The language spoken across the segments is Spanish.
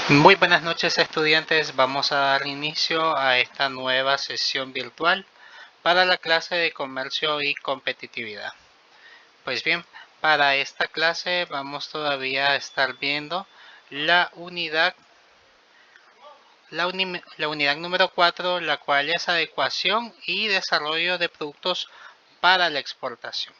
Muy buenas noches, estudiantes. Vamos a dar inicio a esta nueva sesión virtual para la clase de comercio y competitividad. Pues bien, para esta clase vamos todavía a estar viendo la unidad número 4, la cual es adecuación y desarrollo de productos para la exportación.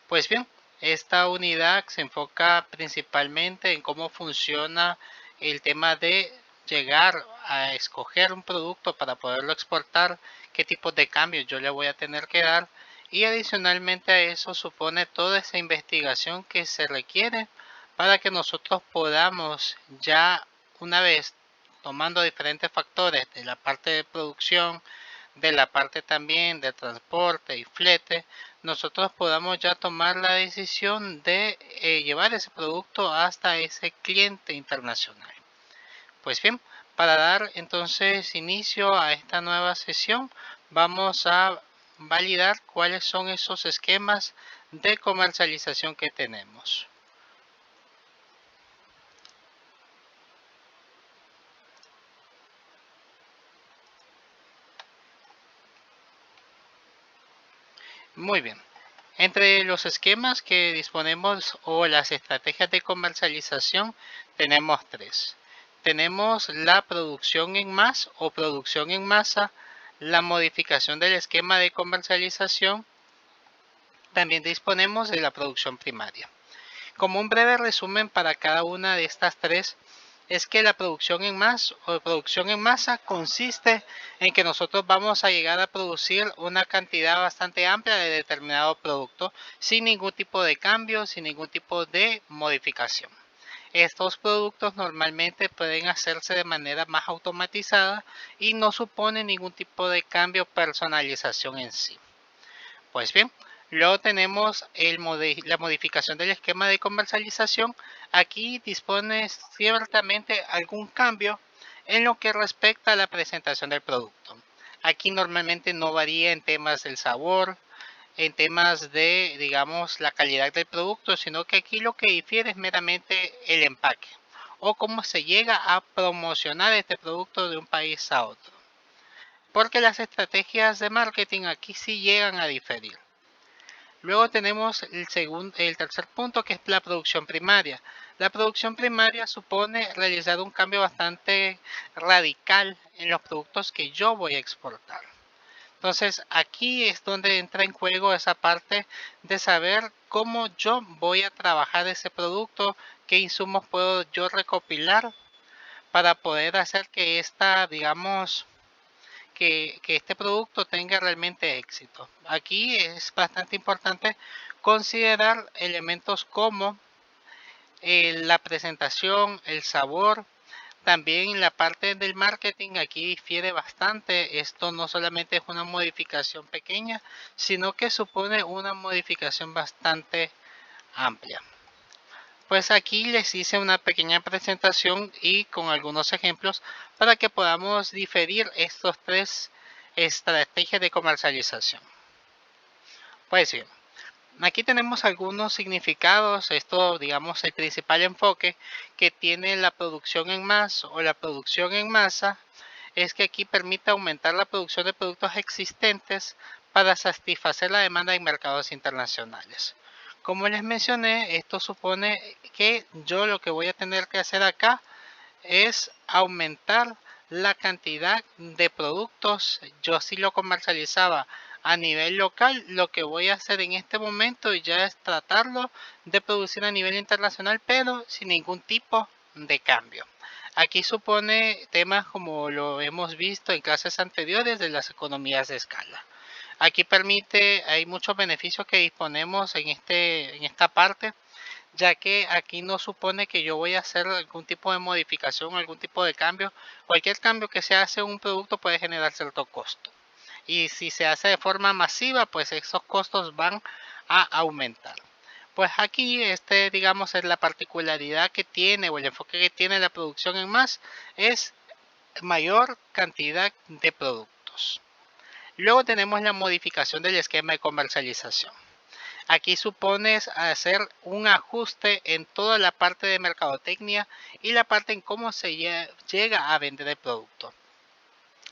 Pues bien, esta unidad se enfoca principalmente en cómo funciona el tema de llegar a escoger un producto para poderlo exportar, qué tipo de cambios yo le voy a tener que dar, y adicionalmente a eso supone toda esa investigación que se requiere para que nosotros podamos ya, una vez tomando diferentes factores de la parte de producción, de la parte también de transporte y flete, nosotros podamos ya tomar la decisión de llevar ese producto hasta ese cliente internacional. Pues bien, para dar entonces inicio a esta nueva sesión, vamos a validar cuáles son esos esquemas de comercialización que tenemos. Muy bien. Entre los esquemas que disponemos o las estrategias de comercialización tenemos tres. Tenemos la producción en más o producción en masa, la modificación del esquema de comercialización. También disponemos de la producción primaria. Como un breve resumen para cada una de estas tres, es que la producción en producción en masa consiste en que nosotros vamos a llegar a producir una cantidad bastante amplia de determinado producto sin ningún tipo de cambio, sin ningún tipo de modificación. Estos productos normalmente pueden hacerse de manera más automatizada y no supone ningún tipo de cambio o personalización en sí. Pues bien, luego tenemos la modificación del esquema de comercialización. Aquí dispone ciertamente algún cambio en lo que respecta a la presentación del producto. Aquí normalmente no varía en temas del sabor, en temas de, digamos, la calidad del producto, sino que aquí lo que difiere es meramente el empaque o cómo se llega a promocionar este producto de un país a otro. Porque las estrategias de marketing aquí sí llegan a diferir. Luego tenemos el tercer punto, que es la producción primaria. La producción primaria supone realizar un cambio bastante radical en los productos que yo voy a exportar. Entonces aquí es donde entra en juego esa parte de saber cómo yo voy a trabajar ese producto, qué insumos puedo yo recopilar para poder hacer que digamos, que este producto tenga realmente éxito. Aquí es bastante importante considerar elementos como la presentación, el sabor, también la parte del marketing aquí difiere bastante. Esto no solamente es una modificación pequeña, sino que supone una modificación bastante amplia. Pues aquí les hice una pequeña presentación y con algunos ejemplos para que podamos diferir estos tres estrategias de comercialización. Pues bien, aquí tenemos algunos significados. Esto, digamos, el principal enfoque que tiene la producción en más o la producción en masa es que aquí permite aumentar la producción de productos existentes para satisfacer la demanda en mercados internacionales. Como les mencioné, esto supone que yo lo que voy a tener que hacer acá es aumentar la cantidad de productos. Yo sí lo comercializaba a nivel local. Lo que voy a hacer en este momento ya es tratarlo de producir a nivel internacional, pero sin ningún tipo de cambio. Aquí supone temas como lo hemos visto en clases anteriores de las economías de escala. Aquí hay muchos beneficios que disponemos en esta parte, ya que aquí no supone que yo voy a hacer algún tipo de modificación, algún tipo de cambio. Cualquier cambio que se hace en un producto puede generar cierto costo. Y si se hace de forma masiva, pues esos costos van a aumentar. Pues aquí, digamos, es la particularidad que tiene o el enfoque que tiene la producción en más, es mayor cantidad de productos. Luego tenemos la modificación del esquema de comercialización. Aquí supones hacer un ajuste en toda la parte de mercadotecnia y la parte en cómo se llega a vender el producto.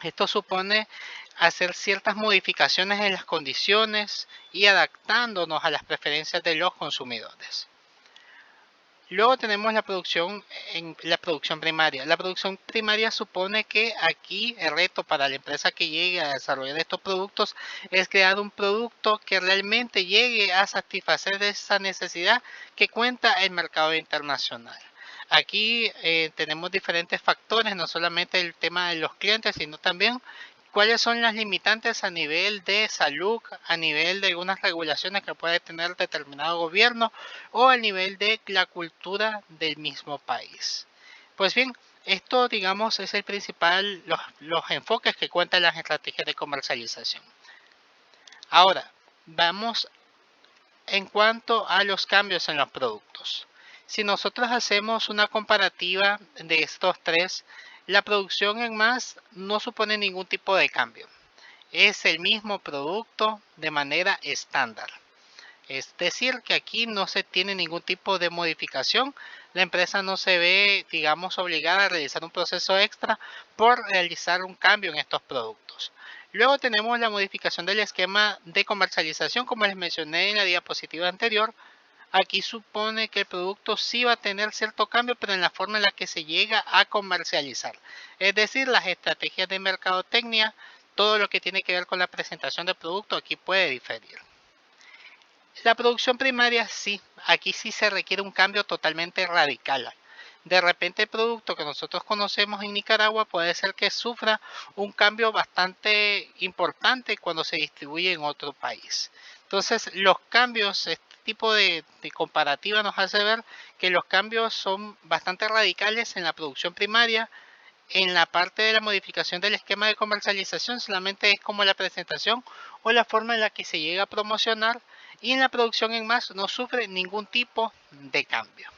Esto supone hacer ciertas modificaciones en las condiciones y adaptándonos a las preferencias de los consumidores. Luego tenemos la producción primaria. La producción primaria supone que aquí el reto para la empresa que llegue a desarrollar estos productos es crear un producto que realmente llegue a satisfacer esa necesidad que cuenta el mercado internacional. Aquí tenemos diferentes factores, no solamente el tema de los clientes, sino también cuáles son las limitantes a nivel de salud, a nivel de algunas regulaciones que puede tener determinado gobierno o a nivel de la cultura del mismo país. Pues bien, esto digamos es el principal, los enfoques que cuentan las estrategias de comercialización. Ahora, vamos en cuanto a los cambios en los productos. Si nosotros hacemos una comparativa de estos tres, la producción en más no supone ningún tipo de cambio. Es el mismo producto de manera estándar. Es decir, que aquí no se tiene ningún tipo de modificación. La empresa no se ve, digamos, obligada a realizar un proceso extra por realizar un cambio en estos productos. Luego tenemos la modificación del esquema de comercialización, como les mencioné en la diapositiva anterior. Aquí supone que el producto sí va a tener cierto cambio, pero en la forma en la que se llega a comercializar. Es decir, las estrategias de mercadotecnia, todo lo que tiene que ver con la presentación del producto, aquí puede diferir. La producción primaria sí, aquí sí se requiere un cambio totalmente radical. De repente el producto que nosotros conocemos en Nicaragua puede ser que sufra un cambio bastante importante cuando se distribuye en otro país. Entonces los cambios, este tipo de comparativa nos hace ver que los cambios son bastante radicales en la producción primaria. En la parte de la modificación del esquema de comercialización solamente es como la presentación o la forma en la que se llega a promocionar, y en la producción en más no sufre ningún tipo de cambio.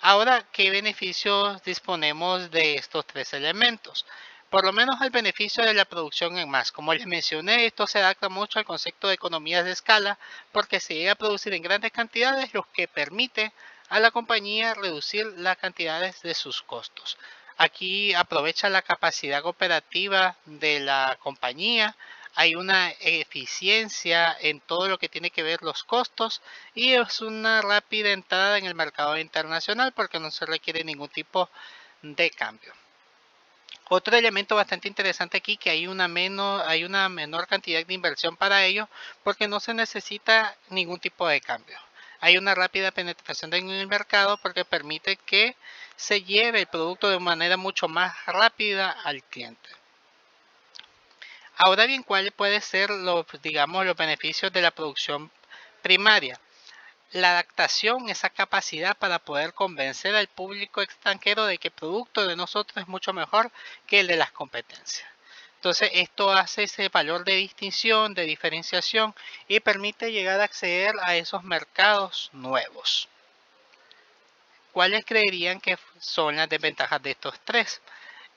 Ahora, ¿qué beneficios disponemos de estos tres elementos? Por lo menos el beneficio de la producción en más. Como les mencioné, esto se adapta mucho al concepto de economías de escala porque se llega a producir en grandes cantidades, lo que permite a la compañía reducir las cantidades de sus costos. Aquí aprovecha la capacidad operativa de la compañía, hay una eficiencia en todo lo que tiene que ver los costos y es una rápida entrada en el mercado internacional porque no se requiere ningún tipo de cambio. Otro elemento bastante interesante aquí que hay una menor cantidad de inversión para ello porque no se necesita ningún tipo de cambio. Hay una rápida penetración en el mercado porque permite que se lleve el producto de manera mucho más rápida al cliente. Ahora bien, ¿cuáles pueden ser los beneficios de la producción primaria? La adaptación, esa capacidad para poder convencer al público extranjero de que el producto de nosotros es mucho mejor que el de las competencias. Entonces, esto hace ese valor de distinción, de diferenciación y permite llegar a acceder a esos mercados nuevos. ¿Cuáles creerían que son las desventajas de estos tres?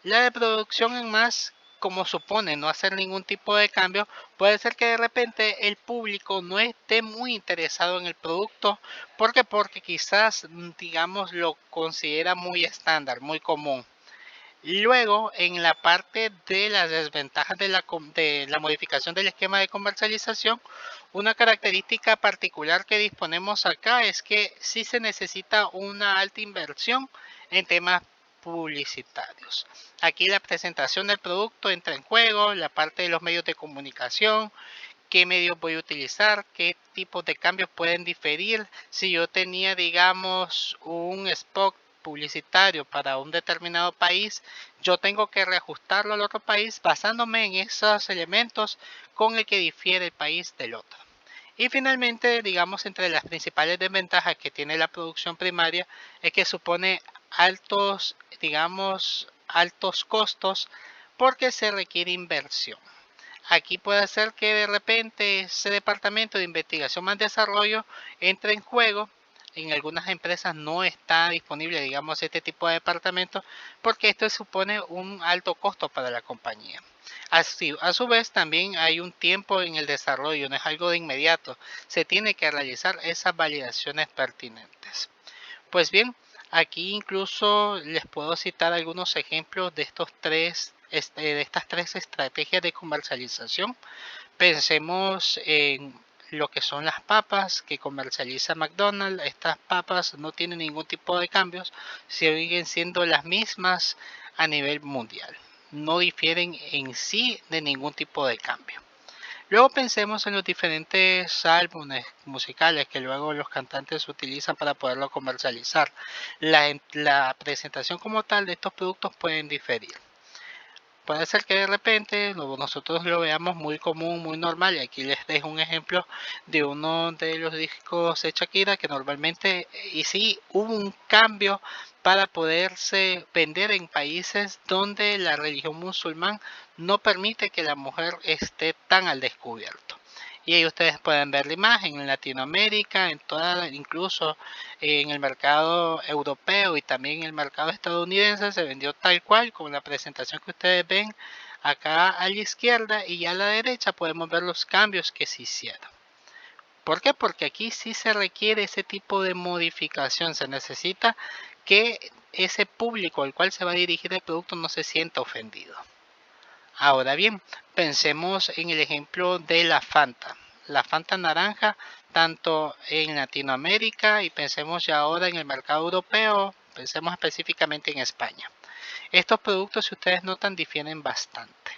La de producción en más, como supone no hacer ningún tipo de cambio, puede ser que de repente el público no esté muy interesado en el producto. ¿Por qué? Porque quizás, digamos, lo considera muy estándar, muy común. Luego, en la parte de las desventajas de la modificación del esquema de comercialización, una característica particular que disponemos acá es que sí se necesita una alta inversión en temas publicitarios. Aquí la presentación del producto entra en juego, la parte de los medios de comunicación, qué medios voy a utilizar, qué tipos de cambios pueden diferir. Si yo tenía, digamos, un spot publicitario para un determinado país, yo tengo que reajustarlo al otro país basándome en esos elementos con el que difiere el país del otro. Y finalmente, digamos, entre las principales desventajas que tiene la producción primaria es que supone altos costos porque se requiere inversión. Aquí puede ser que de repente ese departamento de investigación más desarrollo entre en juego en algunas empresas no está disponible, digamos, este tipo de departamento, porque esto supone un alto costo para la compañía. Así, a su vez, también hay un tiempo en el desarrollo, no es algo de inmediato. Se tiene que realizar esas validaciones pertinentes. Pues bien, aquí incluso les puedo citar algunos ejemplos de de estas tres estrategias de comercialización. Pensemos en lo que son las papas que comercializa McDonald's. Estas papas no tienen ningún tipo de cambios, siguen siendo las mismas a nivel mundial. No difieren en sí de ningún tipo de cambio. Luego pensemos en los diferentes álbumes musicales que luego los cantantes utilizan para poderlo comercializar. La presentación como tal de estos productos pueden diferir. Puede ser que de repente nosotros lo veamos muy común, muy normal, y aquí les dejo un ejemplo de uno de los discos de Shakira que normalmente, y sí, hubo un cambio para poderse vender en países donde la religión musulmán no permite que la mujer esté tan al descubierto. Y ahí ustedes pueden ver la imagen en Latinoamérica, incluso en el mercado europeo y también en el mercado estadounidense se vendió tal cual con la presentación que ustedes ven acá a la izquierda, y a la derecha podemos ver los cambios que se hicieron. ¿Por qué? Porque aquí sí se requiere ese tipo de modificación, se necesita que ese público al cual se va a dirigir el producto no se sienta ofendido. Ahora bien, pensemos en el ejemplo de la Fanta. La Fanta naranja, tanto en Latinoamérica, y pensemos ya ahora en el mercado europeo, pensemos específicamente en España. Estos productos, si ustedes notan, difieren bastante.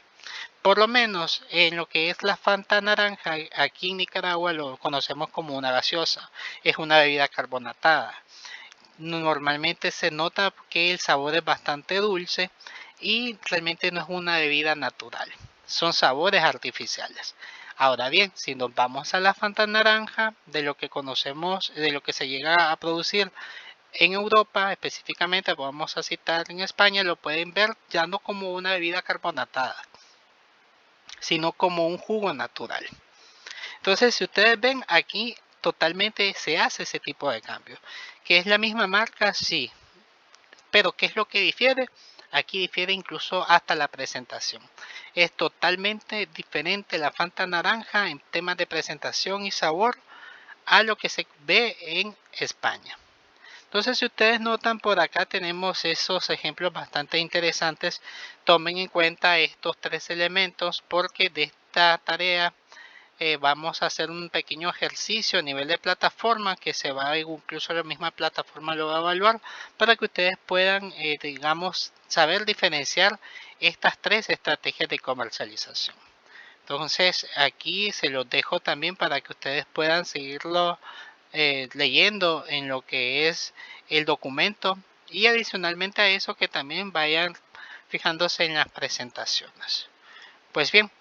Por lo menos en lo que es la Fanta naranja, aquí en Nicaragua lo conocemos como una gaseosa. Es una bebida carbonatada. Normalmente se nota que el sabor es bastante dulce y realmente no es una bebida natural. Son sabores artificiales. Ahora bien, si nos vamos a la Fanta naranja, de lo que conocemos, de lo que se llega a producir en Europa, específicamente vamos a citar en España, lo pueden ver ya no como una bebida carbonatada, sino como un jugo natural. Entonces, si ustedes ven aquí, totalmente se hace ese tipo de cambio. ¿Que es la misma marca? Sí. Pero ¿qué es lo que difiere? Aquí difiere incluso hasta la presentación. Es totalmente diferente la Fanta naranja en temas de presentación y sabor a lo que se ve en España. Entonces, si ustedes notan por acá tenemos esos ejemplos bastante interesantes. Tomen en cuenta estos tres elementos porque de esta tarea vamos a hacer un pequeño ejercicio a nivel de plataforma que se va, incluso la misma plataforma lo va a evaluar para que ustedes puedan, digamos, saber diferenciar estas tres estrategias de comercialización. Entonces aquí se los dejo también para que ustedes puedan seguirlo leyendo en lo que es el documento, y adicionalmente a eso que también vayan fijándose en las presentaciones. Pues bien,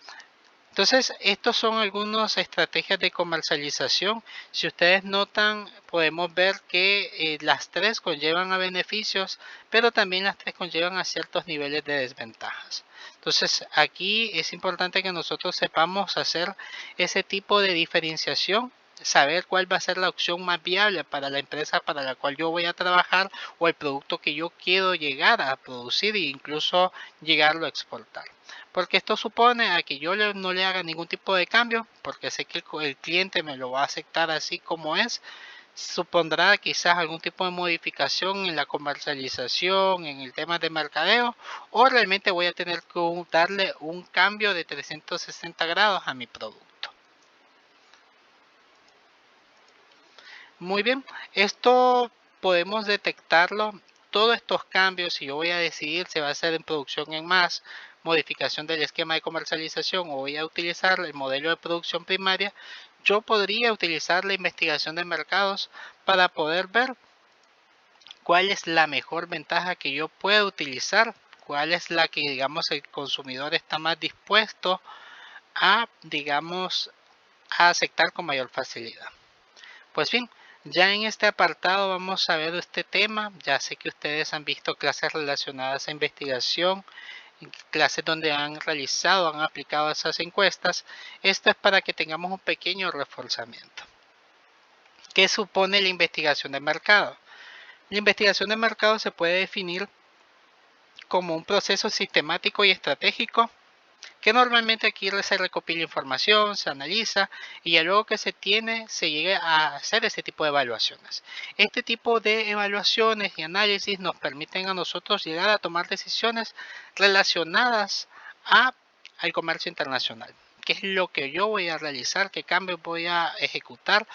entonces, estos son algunas estrategias de comercialización. Si ustedes notan, podemos ver que las tres conllevan a beneficios, pero también las tres conllevan a ciertos niveles de desventajas. Entonces, aquí es importante que nosotros sepamos hacer ese tipo de diferenciación, saber cuál va a ser la opción más viable para la empresa para la cual yo voy a trabajar o el producto que yo quiero llegar a producir e incluso llegarlo a exportar. Porque esto supone a que yo no le haga ningún tipo de cambio, porque sé que el cliente me lo va a aceptar así como es. Supondrá quizás algún tipo de modificación en la comercialización, en el tema de mercadeo, o realmente voy a tener que darle un cambio de 360 grados a mi producto. Muy bien, esto podemos detectarlo. Todos estos cambios, si yo voy a decidir si va a ser en producción en más, modificación del esquema de comercialización o voy a utilizar el modelo de producción primaria, yo podría utilizar la investigación de mercados para poder ver cuál es la mejor ventaja que yo puedo utilizar, cuál es la que, digamos, el consumidor está más dispuesto a, digamos, a aceptar con mayor facilidad. Pues bien, ya en este apartado vamos a ver este tema. Ya sé que ustedes han visto clases relacionadas a investigación, clases donde han realizado, han aplicado esas encuestas. Esto es para que tengamos un pequeño reforzamiento. ¿Qué supone la investigación de mercado? La investigación de mercado se puede definir como un proceso sistemático y estratégico que normalmente aquí se recopila información, se analiza y ya luego que se tiene se llega a hacer ese tipo de evaluaciones. Este tipo de evaluaciones y análisis nos permiten a nosotros llegar a tomar decisiones relacionadas al comercio internacional. ¿Qué es lo que yo voy a realizar? ¿Qué cambios voy a ejecutar?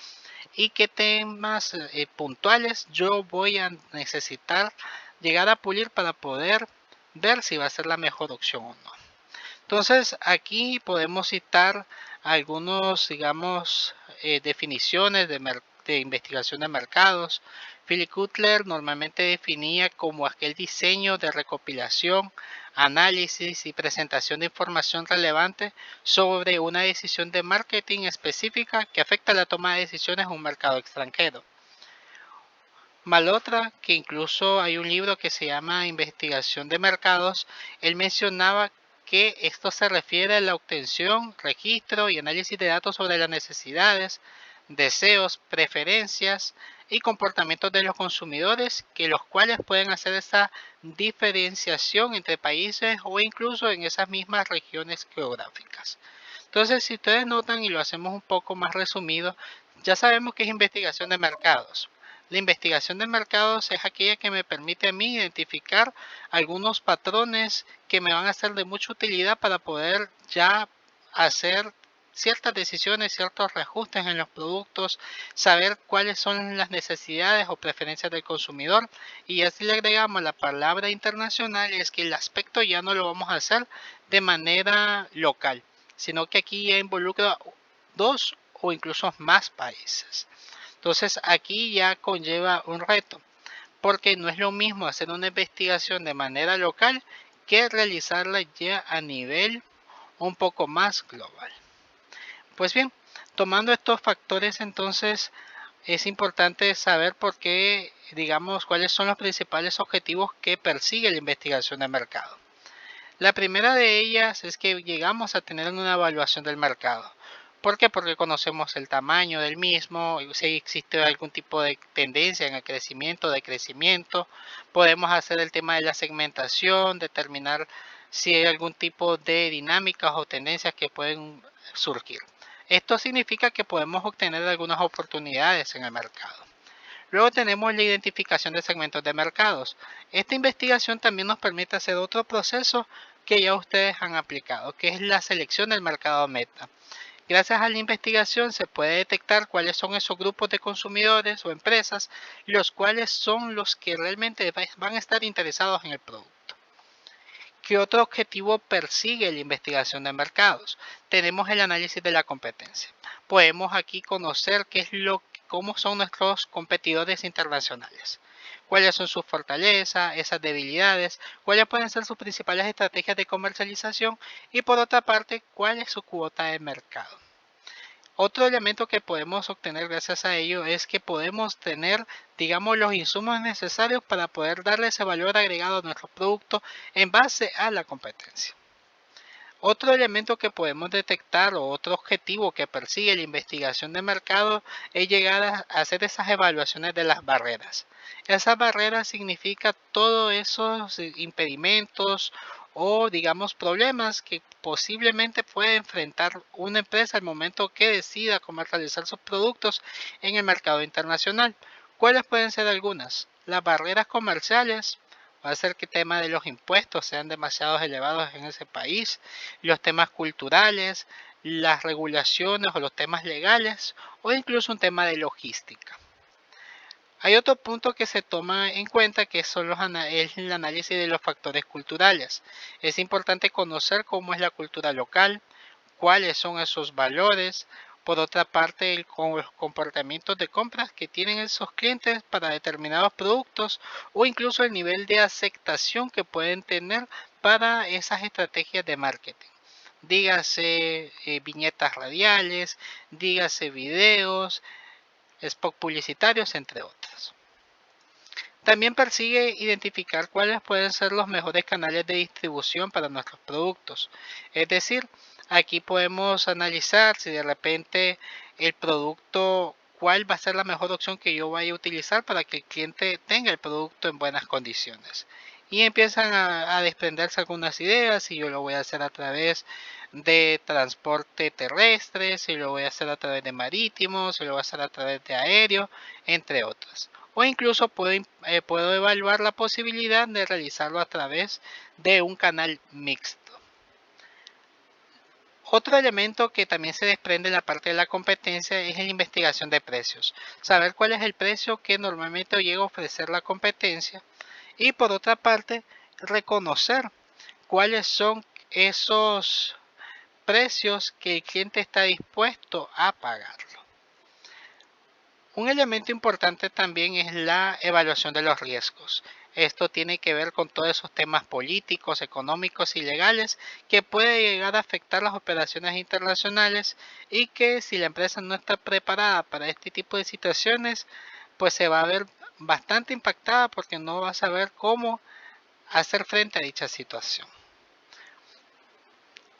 ¿Y qué temas puntuales yo voy a necesitar llegar a pulir para poder ver si va a ser la mejor opción o no? Entonces, aquí podemos citar algunos, digamos, definiciones de investigación de mercados. Philip Kotler normalmente definía como aquel diseño de recopilación, análisis y presentación de información relevante sobre una decisión de marketing específica que afecta la toma de decisiones en un mercado extranjero. Malotra, que incluso hay un libro que se llama Investigación de Mercados, él mencionaba que esto se refiere a la obtención, registro y análisis de datos sobre las necesidades, deseos, preferencias y comportamientos de los consumidores, que los cuales pueden hacer esa diferenciación entre países o incluso en esas mismas regiones geográficas. Entonces, si ustedes notan y lo hacemos un poco más resumido, ya sabemos que es investigación de mercados. La investigación de mercados es aquella que me permite a mí identificar algunos patrones que me van a ser de mucha utilidad para poder ya hacer ciertas decisiones, ciertos reajustes en los productos, saber cuáles son las necesidades o preferencias del consumidor. Y así le agregamos la palabra internacional, es que el aspecto ya no lo vamos a hacer de manera local, sino que aquí ya involucra dos o incluso más países. Entonces aquí ya conlleva un reto, porque no es lo mismo hacer una investigación de manera local que realizarla ya a nivel un poco más global. Pues bien, tomando estos factores entonces es importante saber por qué, digamos, cuáles son los principales objetivos que persigue la investigación de mercado. La primera de ellas es que llegamos a tener una evaluación del mercado. ¿Por qué? Porque conocemos el tamaño del mismo, si existe algún tipo de tendencia en el crecimiento, decrecimiento. Podemos hacer el tema de la segmentación, determinar si hay algún tipo de dinámicas o tendencias que pueden surgir. Esto significa que podemos obtener algunas oportunidades en el mercado. Luego tenemos la identificación de segmentos de mercados. Esta investigación también nos permite hacer otro proceso que ya ustedes han aplicado, que es la selección del mercado meta. Gracias a la investigación se puede detectar cuáles son esos grupos de consumidores o empresas, los cuales son los que realmente van a estar interesados en el producto. ¿Qué otro objetivo persigue la investigación de mercados? Tenemos el análisis de la competencia. Podemos aquí conocer cómo son nuestros competidores internacionales, cuáles son sus fortalezas, esas debilidades, cuáles pueden ser sus principales estrategias de comercialización y por otra parte, cuál es su cuota de mercado. Otro elemento que podemos obtener gracias a ello es que podemos tener, digamos, los insumos necesarios para poder darle ese valor agregado a nuestro producto en base a la competencia. Otro elemento que podemos detectar o otro objetivo que persigue la investigación de mercado es llegar a hacer esas evaluaciones de las barreras. Esas barreras significan todos esos impedimentos o digamos problemas que posiblemente puede enfrentar una empresa al momento que decida comercializar sus productos en el mercado internacional. ¿Cuáles pueden ser algunas? Las barreras comerciales, va a ser que el tema de los impuestos sean demasiado elevados en ese país, los temas culturales, las regulaciones o los temas legales o incluso un tema de logística. Hay otro punto que se toma en cuenta que son es el análisis de los factores culturales. Es importante conocer cómo es la cultura local, cuáles son esos valores, por otra parte los comportamientos de compras que tienen esos clientes para determinados productos o incluso el nivel de aceptación que pueden tener para esas estrategias de marketing. Dígase viñetas radiales, dígase videos, spots publicitarios, entre otros. También persigue identificar cuáles pueden ser los mejores canales de distribución para nuestros productos. Es decir, aquí podemos analizar si de repente el producto cuál va a ser la mejor opción que yo vaya a utilizar para que el cliente tenga el producto en buenas condiciones. Y empiezan a desprenderse algunas ideas, si yo lo voy a hacer a través de transporte terrestre, si lo voy a hacer a través de marítimo, si lo voy a hacer a través de aéreo, entre otras. O incluso puedo evaluar la posibilidad de realizarlo a través de un canal mixto. Otro elemento que también se desprende en la parte de la competencia es la investigación de precios. Saber cuál es el precio que normalmente llega a ofrecer la competencia. Y por otra parte, reconocer cuáles son esos precios que el cliente está dispuesto a pagarlo. Un elemento importante también es la evaluación de los riesgos. Esto tiene que ver con todos esos temas políticos, económicos y legales que puede llegar a afectar las operaciones internacionales y que si la empresa no está preparada para este tipo de situaciones, pues se va a ver bastante impactada porque no va a saber cómo hacer frente a dicha situación.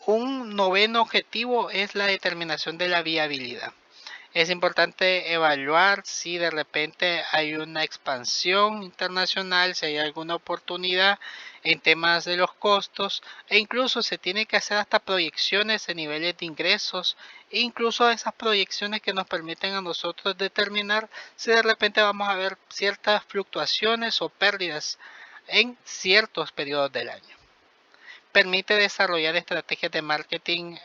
Un noveno objetivo es la determinación de la viabilidad. Es importante evaluar si de repente hay una expansión internacional, si hay alguna oportunidad en temas de los costos e incluso se tiene que hacer hasta proyecciones de niveles de ingresos e incluso esas proyecciones que nos permiten a nosotros determinar si de repente vamos a ver ciertas fluctuaciones o pérdidas en ciertos periodos del año. Permite desarrollar estrategias de marketing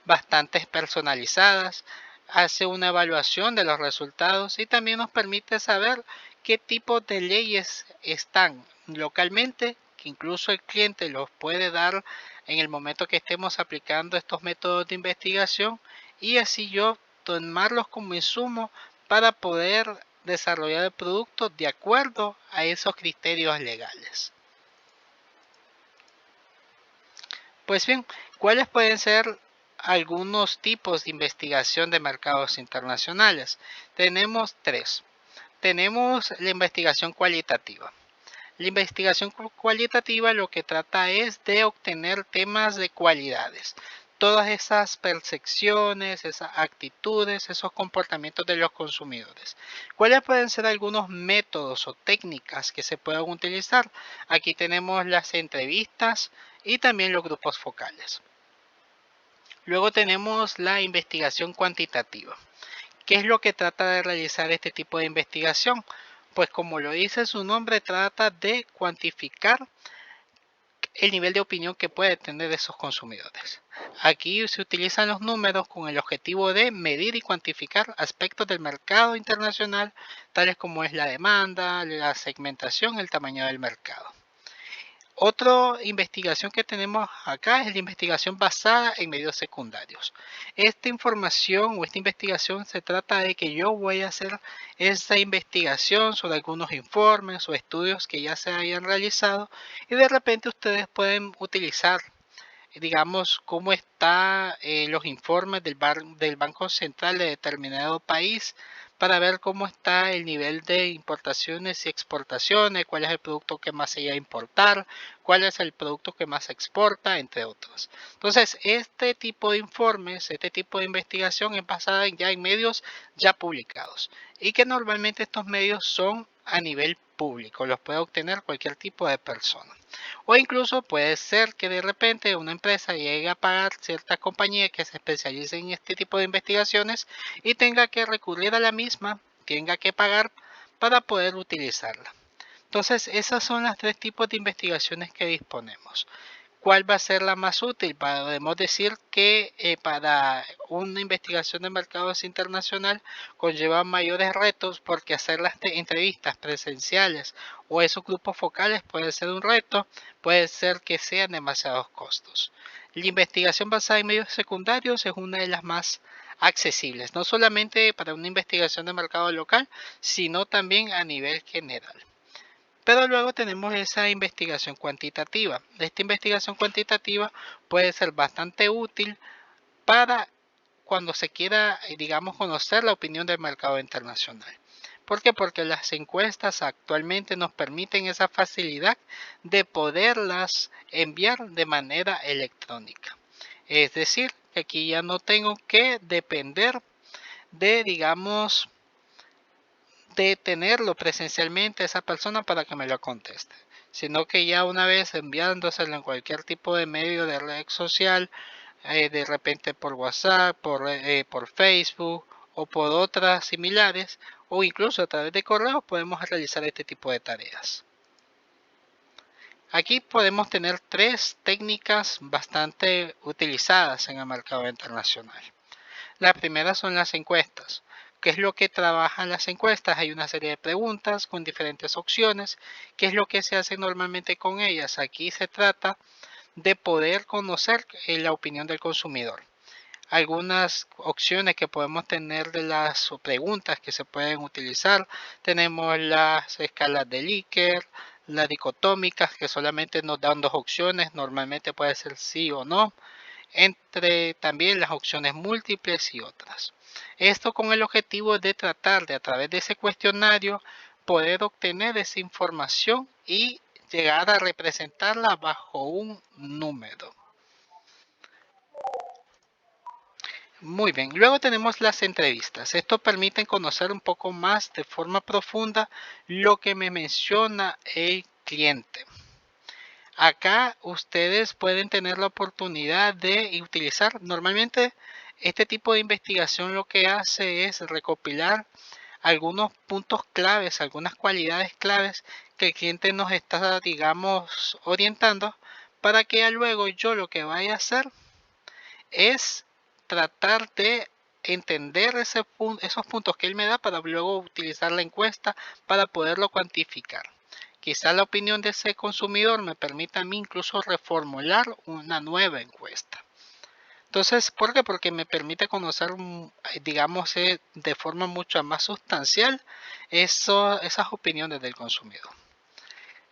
bastante personalizadas, hace una evaluación de los resultados y también nos permite saber qué tipo de leyes están localmente, que incluso el cliente los puede dar en el momento que estemos aplicando estos métodos de investigación y así yo tomarlos como insumo para poder desarrollar el producto de acuerdo a esos criterios legales. Pues bien, ¿cuáles pueden ser algunos tipos de investigación de mercados internacionales? Tenemos tres. Tenemos la investigación cualitativa. La investigación cualitativa lo que trata es de obtener temas de cualidades. Todas esas percepciones, esas actitudes, esos comportamientos de los consumidores. ¿Cuáles pueden ser algunos métodos o técnicas que se puedan utilizar? Aquí tenemos las entrevistas y también los grupos focales. Luego tenemos la investigación cuantitativa. ¿Qué es lo que trata de realizar este tipo de investigación? Pues como lo dice su nombre, trata de cuantificar el nivel de opinión que puede tener esos consumidores. Aquí se utilizan los números con el objetivo de medir y cuantificar aspectos del mercado internacional, tales como es la demanda, la segmentación, el tamaño del mercado. Otra investigación que tenemos acá es la investigación basada en medios secundarios. Esta información o esta investigación se trata de que yo voy a hacer esa investigación sobre algunos informes o estudios que ya se hayan realizado y de repente ustedes pueden utilizar, digamos, cómo están los informes del Banco Central de determinado país para ver cómo está el nivel de importaciones y exportaciones, cuál es el producto que más se iba a importar, cuál es el producto que más se exporta, entre otros. Entonces, este tipo de informes, este tipo de investigación es basada ya en medios ya publicados y que normalmente estos medios son a nivel público, los puede obtener cualquier tipo de persona. O incluso puede ser que de repente una empresa llegue a pagar cierta compañía que se especialice en este tipo de investigaciones y tenga que recurrir a la misma, tenga que pagar para poder utilizarla. Entonces, esas son las tres tipos de investigaciones que disponemos. ¿Cuál va a ser la más útil? Podemos decir que para una investigación de mercados internacional conlleva mayores retos porque hacer las entrevistas presenciales o esos grupos focales puede ser un reto, puede ser que sean demasiados costos. La investigación basada en medios secundarios es una de las más accesibles, no solamente para una investigación de mercado local, sino también a nivel general. Pero luego tenemos esa investigación cuantitativa. Esta investigación cuantitativa puede ser bastante útil para cuando se quiera, digamos, conocer la opinión del mercado internacional. ¿Por qué? Porque las encuestas actualmente nos permiten esa facilidad de poderlas enviar de manera electrónica. Es decir, que aquí ya no tengo que depender de, digamos, de tenerlo presencialmente a esa persona para que me lo conteste, sino que ya una vez enviándoselo en cualquier tipo de medio de red social, de repente por WhatsApp, por Facebook o por otras similares, o incluso a través de correo, podemos realizar este tipo de tareas. Aquí podemos tener tres técnicas bastante utilizadas en el mercado internacional. La primera son las encuestas. ¿Qué es lo que trabajan las encuestas? Hay una serie de preguntas con diferentes opciones. ¿Qué es lo que se hace normalmente con ellas? Aquí se trata de poder conocer la opinión del consumidor. Algunas opciones que podemos tener de las preguntas que se pueden utilizar, tenemos las escalas de Likert, las dicotómicas que solamente nos dan dos opciones, normalmente puede ser sí o no, entre también las opciones múltiples y otras. Esto con el objetivo de tratar de a través de ese cuestionario poder obtener esa información y llegar a representarla bajo un número. Muy bien, luego tenemos las entrevistas. Esto permite conocer un poco más de forma profunda lo que me menciona el cliente. Acá ustedes pueden tener la oportunidad de utilizar, normalmente este tipo de investigación lo que hace es recopilar algunos puntos claves, algunas cualidades claves que el cliente nos está, digamos, orientando para que luego yo lo que vaya a hacer es tratar de entender esos puntos que él me da para luego utilizar la encuesta para poderlo cuantificar. Quizá la opinión de ese consumidor me permita a mí incluso reformular una nueva encuesta. Entonces, ¿por qué? Porque me permite conocer, digamos, de forma mucho más sustancial esas opiniones del consumidor.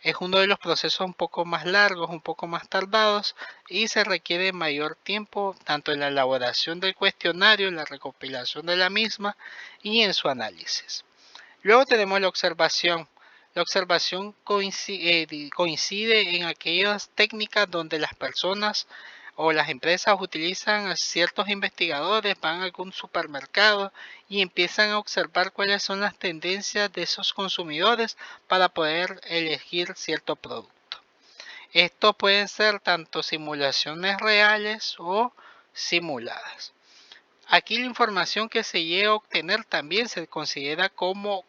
Es uno de los procesos un poco más largos, un poco más tardados y se requiere mayor tiempo tanto en la elaboración del cuestionario, en la recopilación de la misma y en su análisis. Luego tenemos la observación. La observación coincide en aquellas técnicas donde las personas o las empresas utilizan a ciertos investigadores, van a algún supermercado y empiezan a observar cuáles son las tendencias de esos consumidores para poder elegir cierto producto. Esto pueden ser tanto simulaciones reales o simuladas. Aquí la información que se llega a obtener también se considera como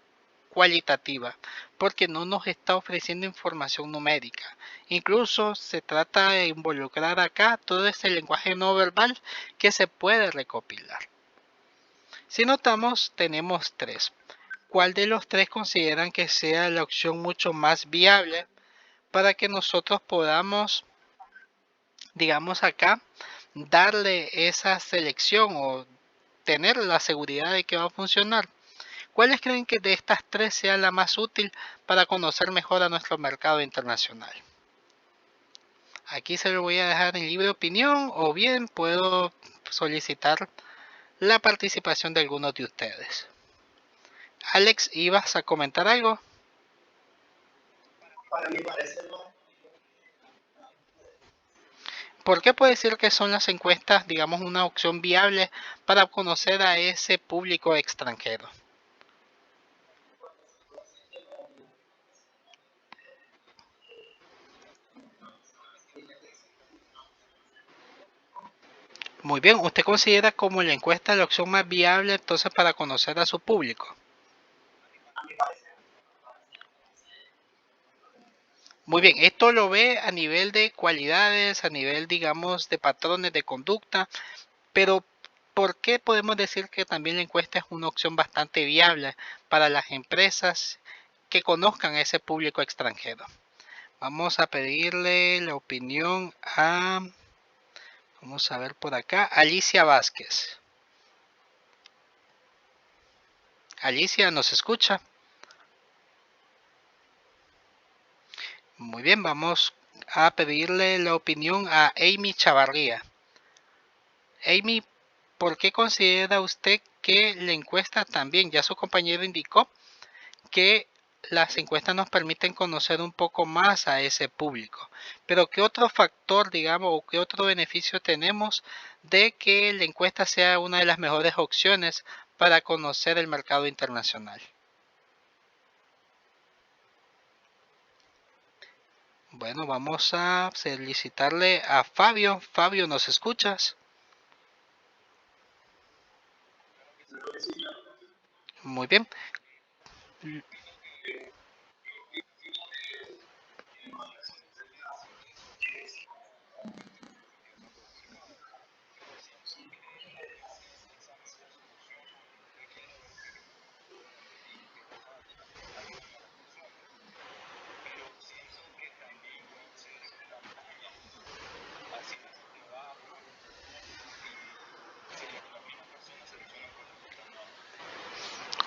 cualitativa, porque no nos está ofreciendo información numérica. Incluso se trata de involucrar acá todo ese lenguaje no verbal que se puede recopilar. Si notamos, tenemos tres. ¿Cuál de los tres consideran que sea la opción mucho más viable para que nosotros podamos, digamos acá, darle esa selección o tener la seguridad de que va a funcionar? ¿Cuáles creen que de estas tres sea la más útil para conocer mejor a nuestro mercado internacional? Aquí se lo voy a dejar en libre opinión o bien puedo solicitar la participación de algunos de ustedes. Alex, ¿ibas a comentar algo? Para mi parecer no. ¿Por qué puede decir que son las encuestas, digamos, una opción viable para conocer a ese público extranjero? Muy bien, ¿usted considera como la encuesta la opción más viable entonces para conocer a su público? Muy bien, esto lo ve a nivel de cualidades, a nivel, digamos, de patrones de conducta, pero ¿por qué podemos decir que también la encuesta es una opción bastante viable para las empresas que conozcan a ese público extranjero? Vamos a pedirle la opinión a, vamos a ver por acá, Alicia Vázquez. Alicia, ¿nos escucha? Muy bien, vamos a pedirle la opinión a Amy Chavarría. Amy, ¿por qué considera usted que la encuesta también, ya su compañero indicó, que las encuestas nos permiten conocer un poco más a ese público? Pero ¿qué otro factor, digamos, o qué otro beneficio tenemos de que la encuesta sea una de las mejores opciones para conocer el mercado internacional? Bueno, vamos a solicitarle a Fabio. Fabio, ¿nos escuchas? Muy bien.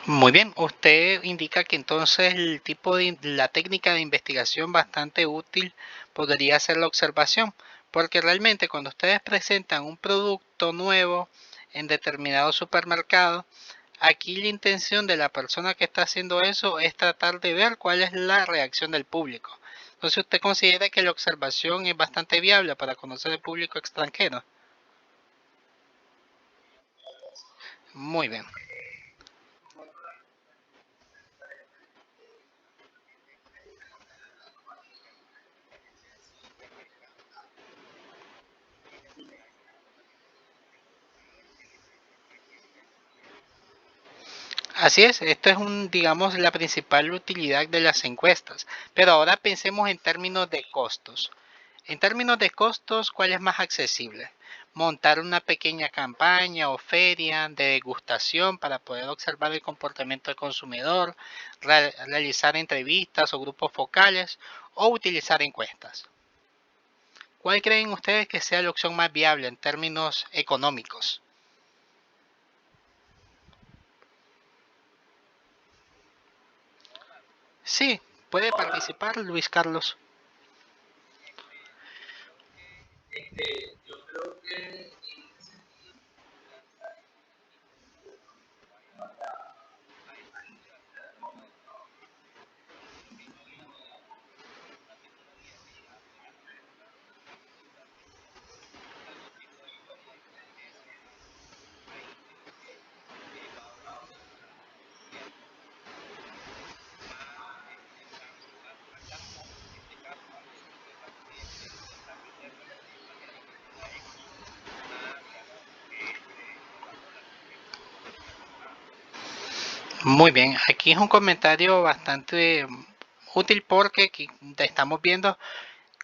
Muy bien, usted indica que entonces el tipo de la técnica de investigación bastante útil podría ser la observación, porque realmente cuando ustedes presentan un producto nuevo en determinado supermercado, aquí la intención de la persona que está haciendo eso es tratar de ver cuál es la reacción del público. Entonces usted considera que la observación es bastante viable para conocer el público extranjero. Muy bien. Así es, esto es digamos, la principal utilidad de las encuestas. Pero ahora pensemos en términos de costos. En términos de costos, ¿cuál es más accesible? Montar una pequeña campaña o feria de degustación para poder observar el comportamiento del consumidor, realizar entrevistas o grupos focales o utilizar encuestas. ¿Cuál creen ustedes que sea la opción más viable en términos económicos? Sí, puede participar Luis Carlos. Muy bien, aquí es un comentario bastante útil porque aquí estamos viendo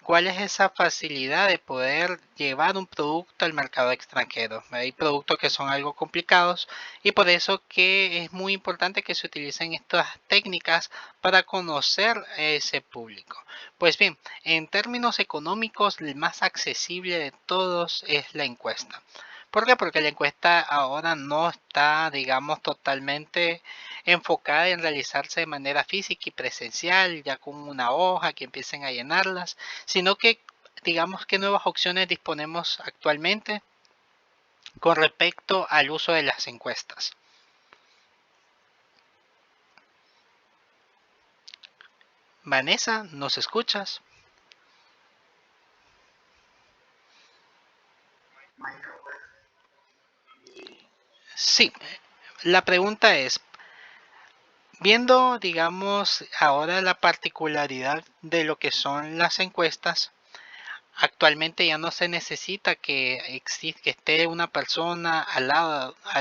cuál es esa facilidad de poder llevar un producto al mercado extranjero. Hay productos que son algo complicados y por eso que es muy importante que se utilicen estas técnicas para conocer a ese público. Pues bien, en términos económicos, el más accesible de todos es la encuesta. ¿Por qué? Porque la encuesta ahora no está, digamos, totalmente enfocada en realizarse de manera física y presencial, ya con una hoja que empiecen a llenarlas, sino que digamos que nuevas opciones disponemos actualmente con respecto al uso de las encuestas. Vanessa, ¿nos escuchas? Sí, la pregunta es, viendo, digamos, ahora la particularidad de lo que son las encuestas, actualmente ya no se necesita que esté una persona al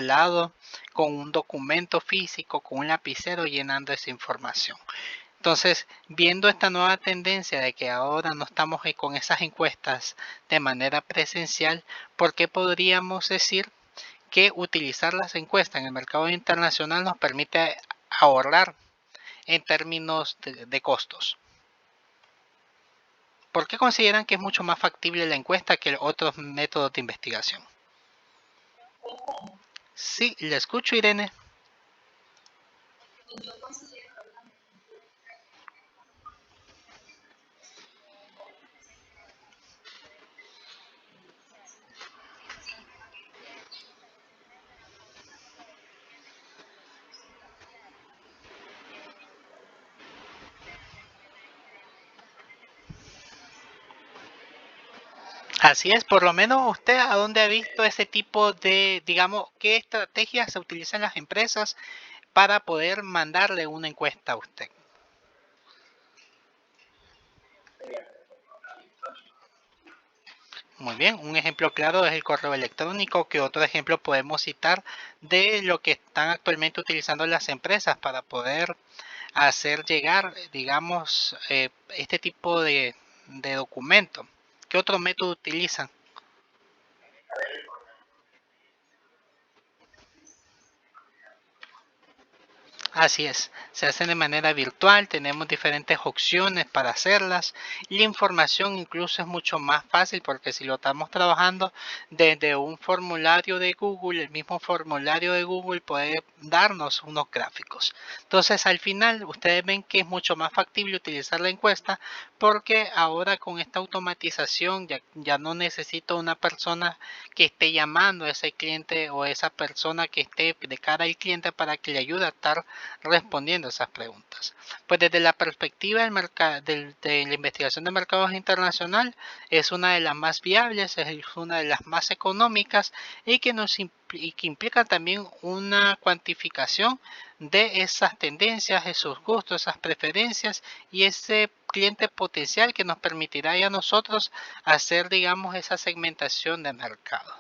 lado con un documento físico, con un lapicero llenando esa información. Entonces, viendo esta nueva tendencia de que ahora no estamos con esas encuestas de manera presencial, ¿por qué podríamos decir que utilizar las encuestas en el mercado internacional nos permite ahorrar en términos de costos? ¿Por qué consideran que es mucho más factible la encuesta que otros métodos de investigación? Sí, le escucho, Irene. Así es, por lo menos usted a dónde ha visto ese tipo de, digamos, qué estrategias se utilizan las empresas para poder mandarle una encuesta a usted. Muy bien, un ejemplo claro es el correo electrónico, que otro ejemplo podemos citar de lo que están actualmente utilizando las empresas para poder hacer llegar, digamos, este tipo de documento. ¿Qué otro método utilizan? Así es, se hacen de manera virtual, tenemos diferentes opciones para hacerlas y la información incluso es mucho más fácil porque si lo estamos trabajando desde un formulario de Google, el mismo formulario de Google puede darnos unos gráficos. Entonces al final ustedes ven que es mucho más factible utilizar la encuesta porque ahora con esta automatización ya no necesito una persona que esté llamando a ese cliente o esa persona que esté de cara al cliente para que le ayude a estar respondiendo esas preguntas. Pues desde la perspectiva de la investigación de mercados internacional es una de las más viables, es una de las más económicas y y que implica también una cuantificación de esas tendencias, esos gustos, esas preferencias y ese cliente potencial que nos permitirá ya a nosotros hacer, digamos, esa segmentación de mercado.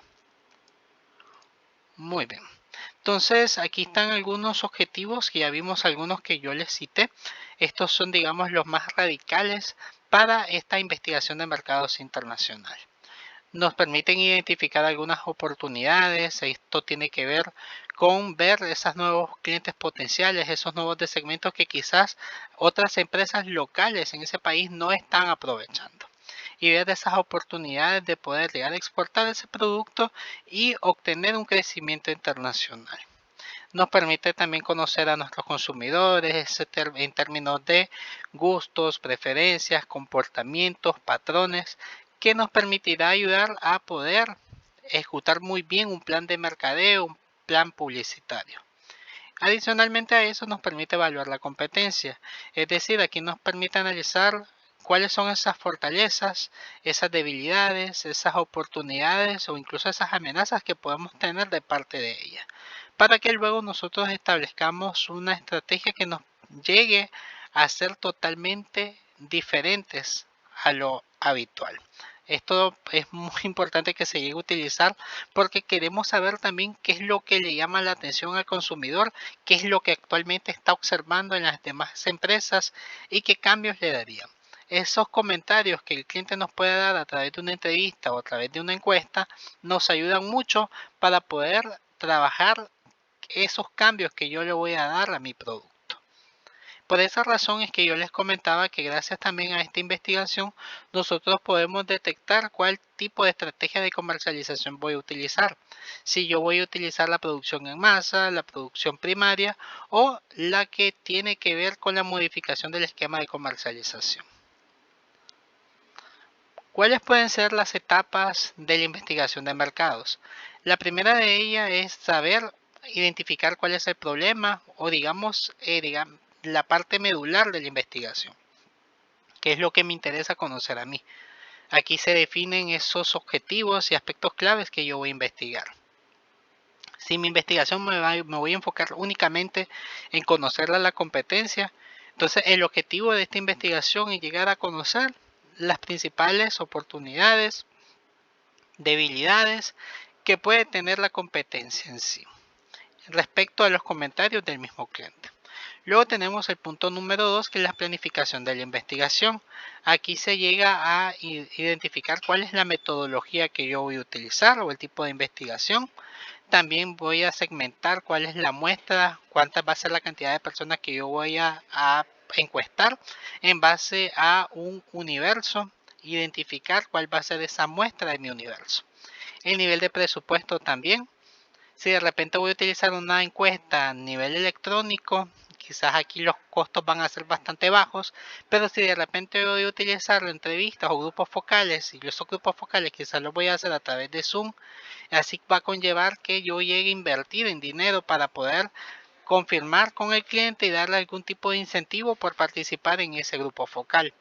Muy bien. Entonces, aquí están algunos objetivos, que ya vimos algunos que yo les cité. Estos son, digamos, los más radicales para esta investigación de mercados internacional. Nos permiten identificar algunas oportunidades. Esto tiene que ver con ver esos nuevos clientes potenciales, esos nuevos de segmentos que quizás otras empresas locales en ese país no están aprovechando. Y ver esas oportunidades de poder llegar a exportar ese producto y obtener un crecimiento internacional. Nos permite también conocer a nuestros consumidores en términos de gustos, preferencias, comportamientos, patrones, que nos permitirá ayudar a poder ejecutar muy bien un plan de mercadeo, un plan publicitario. Adicionalmente a eso nos permite evaluar la competencia, es decir, aquí nos permite analizar cuáles son esas fortalezas, esas debilidades, esas oportunidades o incluso esas amenazas que podemos tener de parte de ella, para que luego nosotros establezcamos una estrategia que nos llegue a ser totalmente diferentes a lo habitual. Esto es muy importante que se llegue a utilizar porque queremos saber también qué es lo que le llama la atención al consumidor, qué es lo que actualmente está observando en las demás empresas y qué cambios le daría. Esos comentarios que el cliente nos puede dar a través de una entrevista o a través de una encuesta nos ayudan mucho para poder trabajar esos cambios que yo le voy a dar a mi producto. Por esa razón es que yo les comentaba que gracias también a esta investigación nosotros podemos detectar cuál tipo de estrategia de comercialización voy a utilizar. Si yo voy a utilizar la producción en masa, la producción primaria o la que tiene que ver con la modificación del esquema de comercialización. ¿Cuáles pueden ser las etapas de la investigación de mercados? La primera de ellas es saber identificar cuál es el problema o digamos, la parte medular de la investigación, que es lo que me interesa conocer a mí. Aquí se definen esos objetivos y aspectos claves que yo voy a investigar. Si mi investigación me voy a enfocar únicamente en conocer la competencia, entonces el objetivo de esta investigación es llegar a conocer las principales oportunidades, debilidades que puede tener la competencia en sí respecto a los comentarios del mismo cliente. Luego tenemos el punto número 2, que es la planificación de la investigación. Aquí se llega a identificar cuál es la metodología que yo voy a utilizar o el tipo de investigación. También voy a segmentar cuál es la muestra, cuánta va a ser la cantidad de personas que yo voy a encuestar en base a un universo, identificar cuál va a ser esa muestra de mi universo. El nivel de presupuesto también. Si de repente voy a utilizar una encuesta a nivel electrónico, quizás aquí los costos van a ser bastante bajos, pero si de repente voy a utilizar entrevistas o grupos focales, y esos grupos focales quizás los voy a hacer a través de Zoom, así va a conllevar que yo llegue a invertir en dinero para poder confirmar con el cliente y darle algún tipo de incentivo por participar en ese grupo focal.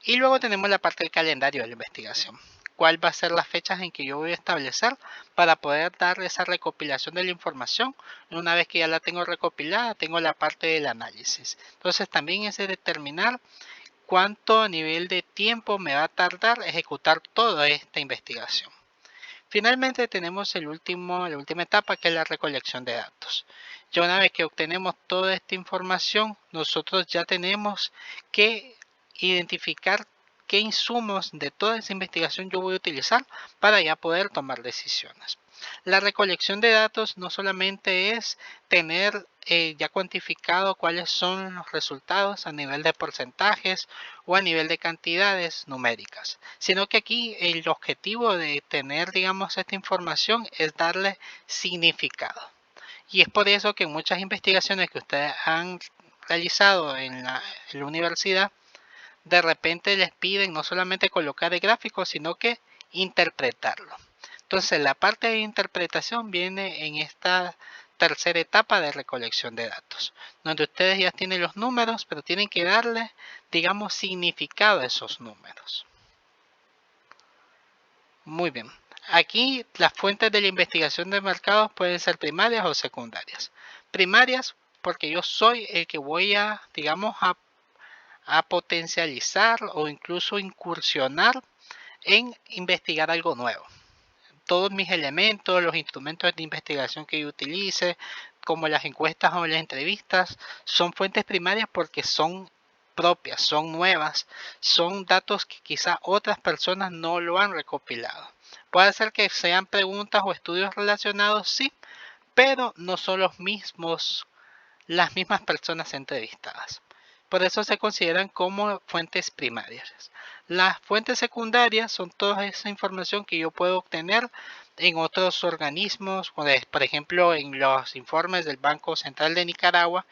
Y luego tenemos la parte del calendario de la investigación. ¿Cuál va a ser las fechas en que yo voy a establecer para poder dar esa recopilación de la información? Una vez que ya la tengo recopilada, tengo la parte del análisis. Entonces también es de determinar cuánto a nivel de tiempo me va a tardar ejecutar toda esta investigación. Finalmente tenemos la última etapa, que es la recolección de datos. Ya una vez que obtenemos toda esta información, nosotros ya tenemos que identificar qué insumos de toda esa investigación yo voy a utilizar para ya poder tomar decisiones. La recolección de datos no solamente es tener ya cuantificado cuáles son los resultados a nivel de porcentajes o a nivel de cantidades numéricas, sino que aquí el objetivo de tener, digamos, esta información es darle significado. Y es por eso que en muchas investigaciones que ustedes han realizado en la universidad, de repente les piden no solamente colocar el gráfico, sino que interpretarlo. Entonces la parte de interpretación viene en esta tercera etapa de recolección de datos, donde ustedes ya tienen los números, pero tienen que darle, digamos, significado a esos números. Muy bien. Aquí las fuentes de la investigación de mercados pueden ser primarias o secundarias. Primarias porque yo soy el que voy a, digamos, a potencializar o incluso incursionar en investigar algo nuevo. Todos mis elementos, los instrumentos de investigación que yo utilice, como las encuestas o las entrevistas, son fuentes primarias porque son propias, son nuevas, son datos que quizá otras personas no lo han recopilado. Puede ser que sean preguntas o estudios relacionados, sí, pero no son los mismos, las mismas personas entrevistadas. Por eso se consideran como fuentes primarias. Las fuentes secundarias son toda esa información que yo puedo obtener en otros organismos, por ejemplo en los informes del Banco Central de Nicaragua.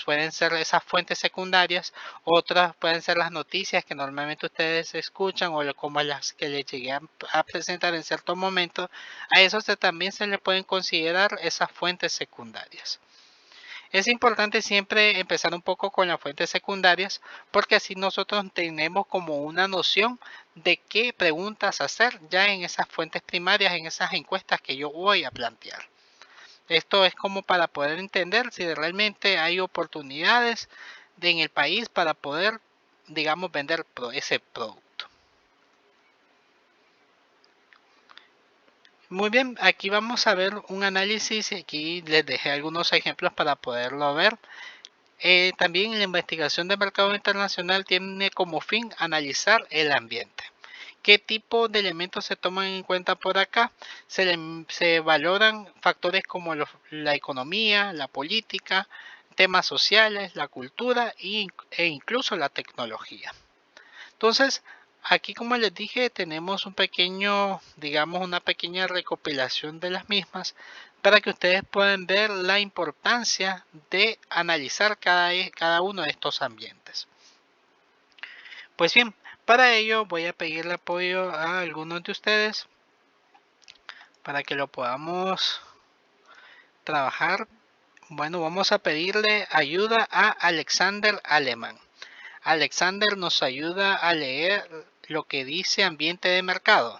Pueden ser esas fuentes secundarias. Otras pueden ser las noticias que normalmente ustedes escuchan o como las que les llegué a presentar en cierto momento. A eso también se le pueden considerar esas fuentes secundarias. Es importante siempre empezar un poco con las fuentes secundarias porque así nosotros tenemos como una noción de qué preguntas hacer ya en esas fuentes primarias, en esas encuestas que yo voy a plantear. Esto es como para poder entender si realmente hay oportunidades en el país para poder, digamos, vender ese producto. Muy bien, aquí vamos a ver un análisis. Aquí les dejé algunos ejemplos para poderlo ver. También la investigación de mercado internacional tiene como fin analizar el ambiente. ¿Qué tipo de elementos se toman en cuenta por acá? Se valoran factores como la economía, la política, temas sociales, la cultura e incluso la tecnología. Entonces, aquí como les dije, tenemos un pequeño, digamos, una pequeña recopilación de las mismas para que ustedes puedan ver la importancia de analizar cada uno de estos ambientes. Pues bien, para ello voy a pedirle apoyo a algunos de ustedes para que lo podamos trabajar. Bueno, vamos a pedirle ayuda a Alexander Alemán. Alexander nos ayuda a leer lo que dice ambiente de mercado.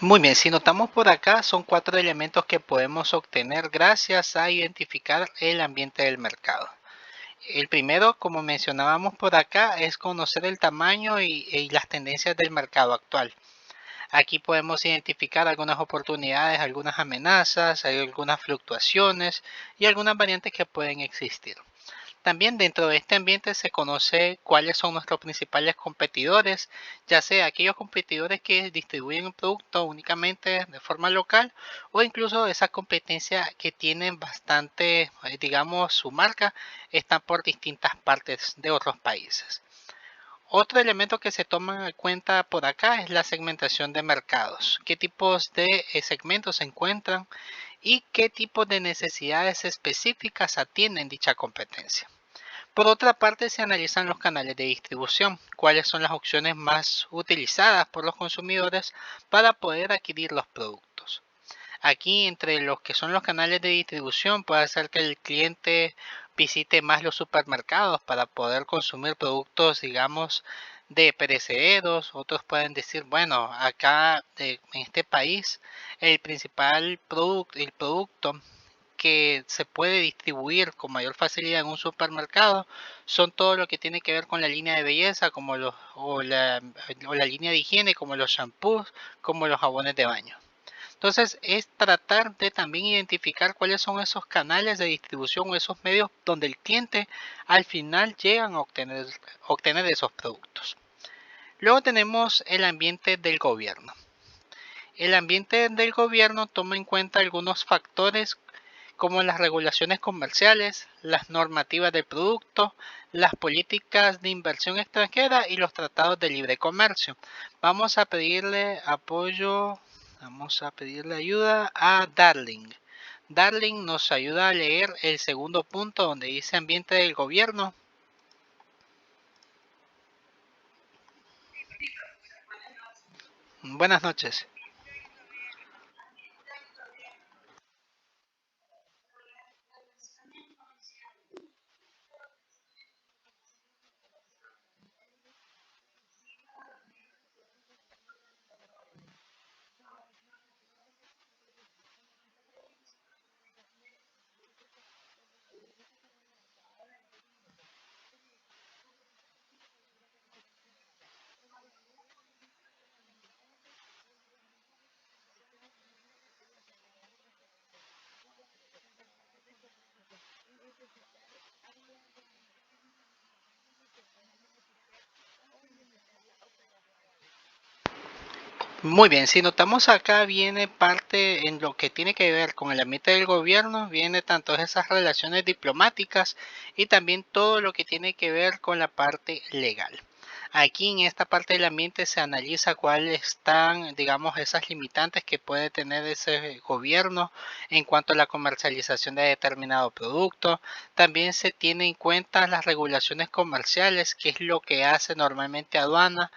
Muy bien, si notamos por acá son 4 elementos que podemos obtener gracias a identificar el ambiente del mercado. El primero, como mencionábamos por acá, es conocer el tamaño y las tendencias del mercado actual. Aquí podemos identificar algunas oportunidades, algunas amenazas, hay algunas fluctuaciones y algunas variantes que pueden existir. También dentro de este ambiente se conoce cuáles son nuestros principales competidores, ya sea aquellos competidores que distribuyen un producto únicamente de forma local o incluso esa competencia que tienen bastante, digamos, su marca está por distintas partes de otros países. Otro elemento que se toma en cuenta por acá es la segmentación de mercados. ¿Qué tipos de segmentos se encuentran y qué tipo de necesidades específicas atienden dicha competencia? Por otra parte, se analizan los canales de distribución, cuáles son las opciones más utilizadas por los consumidores para poder adquirir los productos. Aquí, entre los que son los canales de distribución, puede ser que el cliente visite más los supermercados para poder consumir productos, digamos, de perecederos. Otros pueden decir, bueno, acá en este país el principal producto que se puede distribuir con mayor facilidad en un supermercado son todo lo que tiene que ver con la línea de belleza como o la línea de higiene como los shampoos, como los jabones de baño. Entonces es tratar de también identificar cuáles son esos canales de distribución o esos medios donde el cliente al final llegan a obtener esos productos. Luego tenemos el ambiente del gobierno. El ambiente del gobierno toma en cuenta algunos factores como las regulaciones comerciales, las normativas del producto, las políticas de inversión extranjera y los tratados de libre comercio. Vamos a pedirle apoyo, vamos a pedirle ayuda a Darling. Darling nos ayuda a leer el segundo punto donde dice ambiente del gobierno. Buenas noches. Muy bien, si notamos acá viene parte en lo que tiene que ver con el ambiente del gobierno, viene tanto esas relaciones diplomáticas y también todo lo que tiene que ver con la parte legal. Aquí en esta parte del ambiente se analiza cuáles están, digamos, esas limitantes que puede tener ese gobierno en cuanto a la comercialización de determinado producto. También se tiene en cuenta las regulaciones comerciales, que es lo que hace normalmente aduana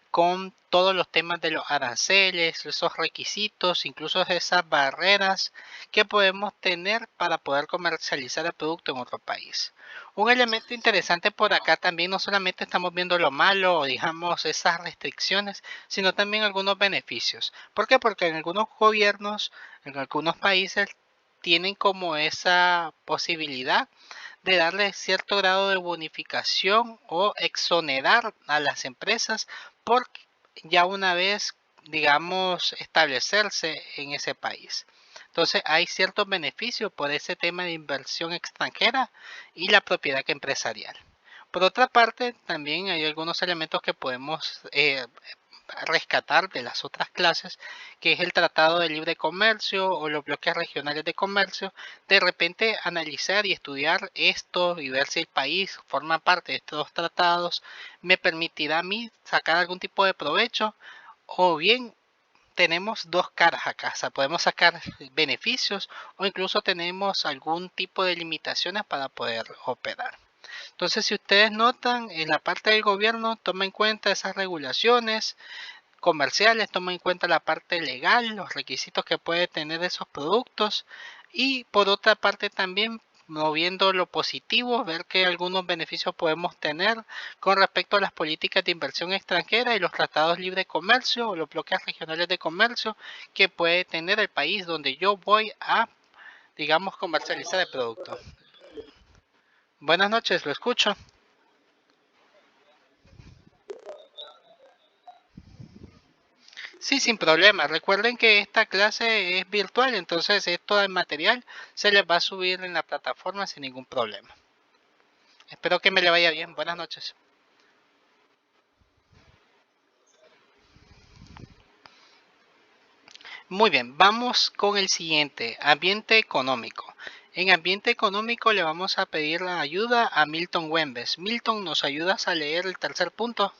con todos los temas de los aranceles, esos requisitos, incluso esas barreras que podemos tener para poder comercializar el producto en otro país. Un elemento interesante por acá también no solamente estamos viendo lo malo o digamos esas restricciones, sino también algunos beneficios. ¿Por qué? Porque en algunos gobiernos, en algunos países tienen como esa posibilidad de darle cierto grado de bonificación o exonerar a las empresas por ya una vez, digamos, establecerse en ese país. Entonces hay ciertos beneficios por ese tema de inversión extranjera y la propiedad empresarial. Por otra parte, también hay algunos elementos que podemos rescatar de las otras clases, que es el Tratado de Libre Comercio o los bloques regionales de comercio, de repente analizar y estudiar esto y ver si el país forma parte de estos tratados me permitirá a mí sacar algún tipo de provecho o bien tenemos dos caras acá, o sea, podemos sacar beneficios o incluso tenemos algún tipo de limitaciones para poder operar. Entonces, si ustedes notan, en la parte del gobierno toma en cuenta esas regulaciones, comerciales, toma en cuenta la parte legal, los requisitos que puede tener esos productos y por otra parte también moviendo lo positivo, ver que algunos beneficios podemos tener con respecto a las políticas de inversión extranjera y los tratados libre de comercio o los bloques regionales de comercio que puede tener el país donde yo voy a, digamos, comercializar el producto. Buenas noches, lo escucho. Sí, sin problema. Recuerden que esta clase es virtual, entonces esto el material se les va a subir en la plataforma sin ningún problema. Espero que me le vaya bien. Buenas noches. Muy bien, vamos con el siguiente, ambiente económico. En ambiente económico le vamos a pedir la ayuda a Milton Wembes. Milton, ¿nos ayudas a leer el tercer punto?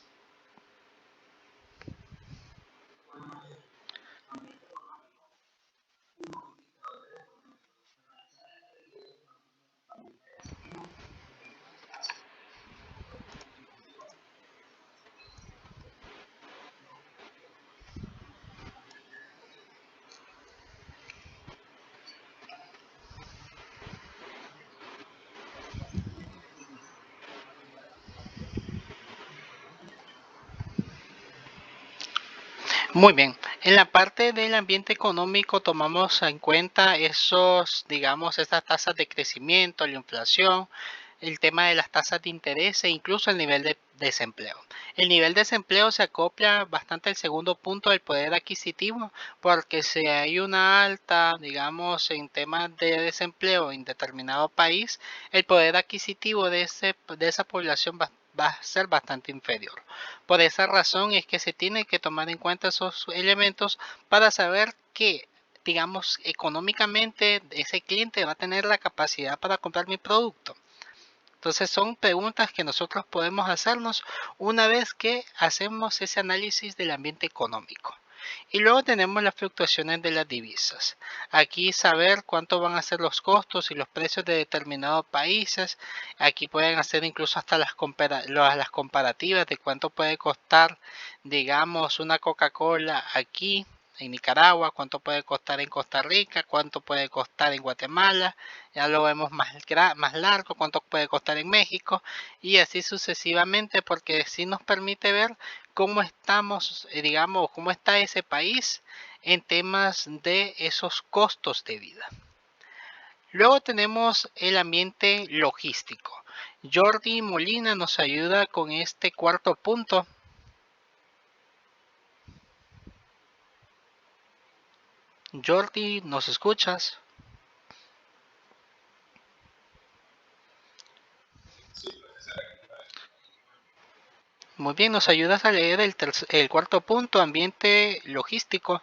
Muy bien. En la parte del ambiente económico tomamos en cuenta esos, digamos, estas tasas de crecimiento, la inflación, el tema de las tasas de interés e incluso el nivel de desempleo. El nivel de desempleo se acopla bastante al segundo punto del poder adquisitivo, porque si hay una alta, digamos, en temas de desempleo en determinado país, el poder adquisitivo de esa población va a ser bastante inferior. Por esa razón es que se tiene que tomar en cuenta esos elementos para saber que, digamos, económicamente ese cliente va a tener la capacidad para comprar mi producto. Entonces son preguntas que nosotros podemos hacernos una vez que hacemos ese análisis del ambiente económico. Y luego tenemos las fluctuaciones de las divisas. Aquí saber cuánto van a ser los costos y los precios de determinados países. Aquí pueden hacer incluso hasta las comparativas de cuánto puede costar, digamos, una Coca-Cola aquí en Nicaragua, cuánto puede costar en Costa Rica, cuánto puede costar en Guatemala, ya lo vemos más largo, cuánto puede costar en México y así sucesivamente porque sí nos permite ver cómo estamos, digamos, cómo está ese país en temas de esos costos de vida. Luego tenemos el ambiente logístico. Jordi Molina nos ayuda con este cuarto punto. Jordi, ¿nos escuchas? Muy bien, ¿nos ayudas a leer el cuarto punto, ambiente logístico?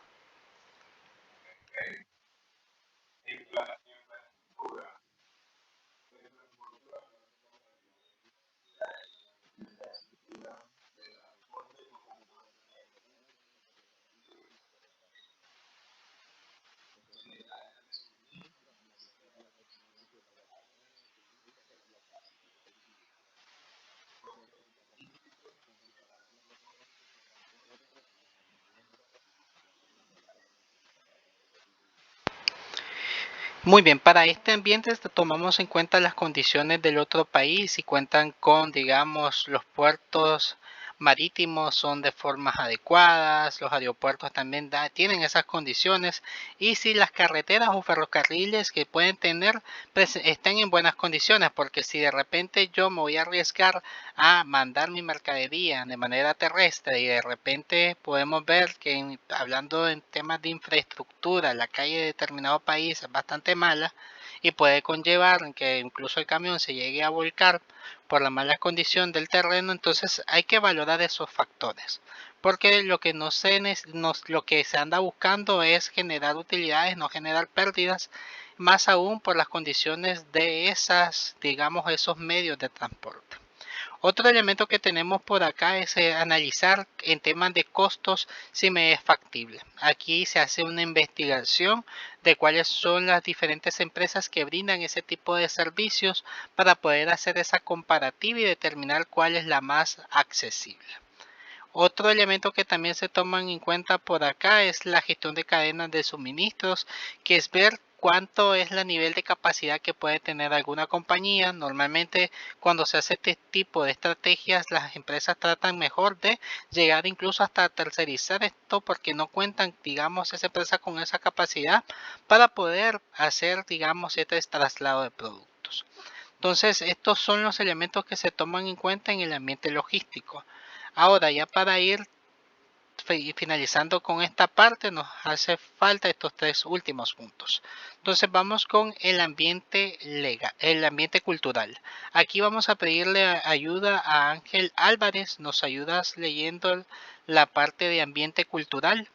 Muy bien, para este ambiente tomamos en cuenta las condiciones del otro país y cuentan con, digamos, los puertos marítimos son de formas adecuadas, los aeropuertos también tienen esas condiciones y si las carreteras o ferrocarriles que pueden tener pues, están en buenas condiciones, porque si de repente yo me voy a arriesgar a mandar mi mercadería de manera terrestre y de repente podemos ver que hablando en temas de infraestructura, la calle de determinado país es bastante mala y puede conllevar que incluso el camión se llegue a volcar por la mala condición del terreno, entonces hay que valorar esos factores. Porque lo que lo que se anda buscando es generar utilidades, no generar pérdidas, más aún por las condiciones de esas, digamos, esos medios de transporte. Otro elemento que tenemos por acá es analizar en temas de costos si me es factible. Aquí se hace una investigación de cuáles son las diferentes empresas que brindan ese tipo de servicios para poder hacer esa comparativa y determinar cuál es la más accesible. Otro elemento que también se toman en cuenta por acá es la gestión de cadenas de suministros, que es ver cuánto es el nivel de capacidad que puede tener alguna compañía. Normalmente cuando se hace este tipo de estrategias, las empresas tratan mejor de llegar incluso hasta tercerizar esto porque no cuentan, digamos, esa empresa con esa capacidad para poder hacer, digamos, este traslado de productos. Entonces, estos son los elementos que se toman en cuenta en el ambiente logístico. Ahora, ya para ir finalizando con esta parte, nos hace falta estos tres últimos puntos. Entonces, vamos con el ambiente legal, el ambiente cultural. Aquí vamos a pedirle ayuda a Ángel Álvarez. ¿Nos ayudas leyendo la parte de ambiente cultural?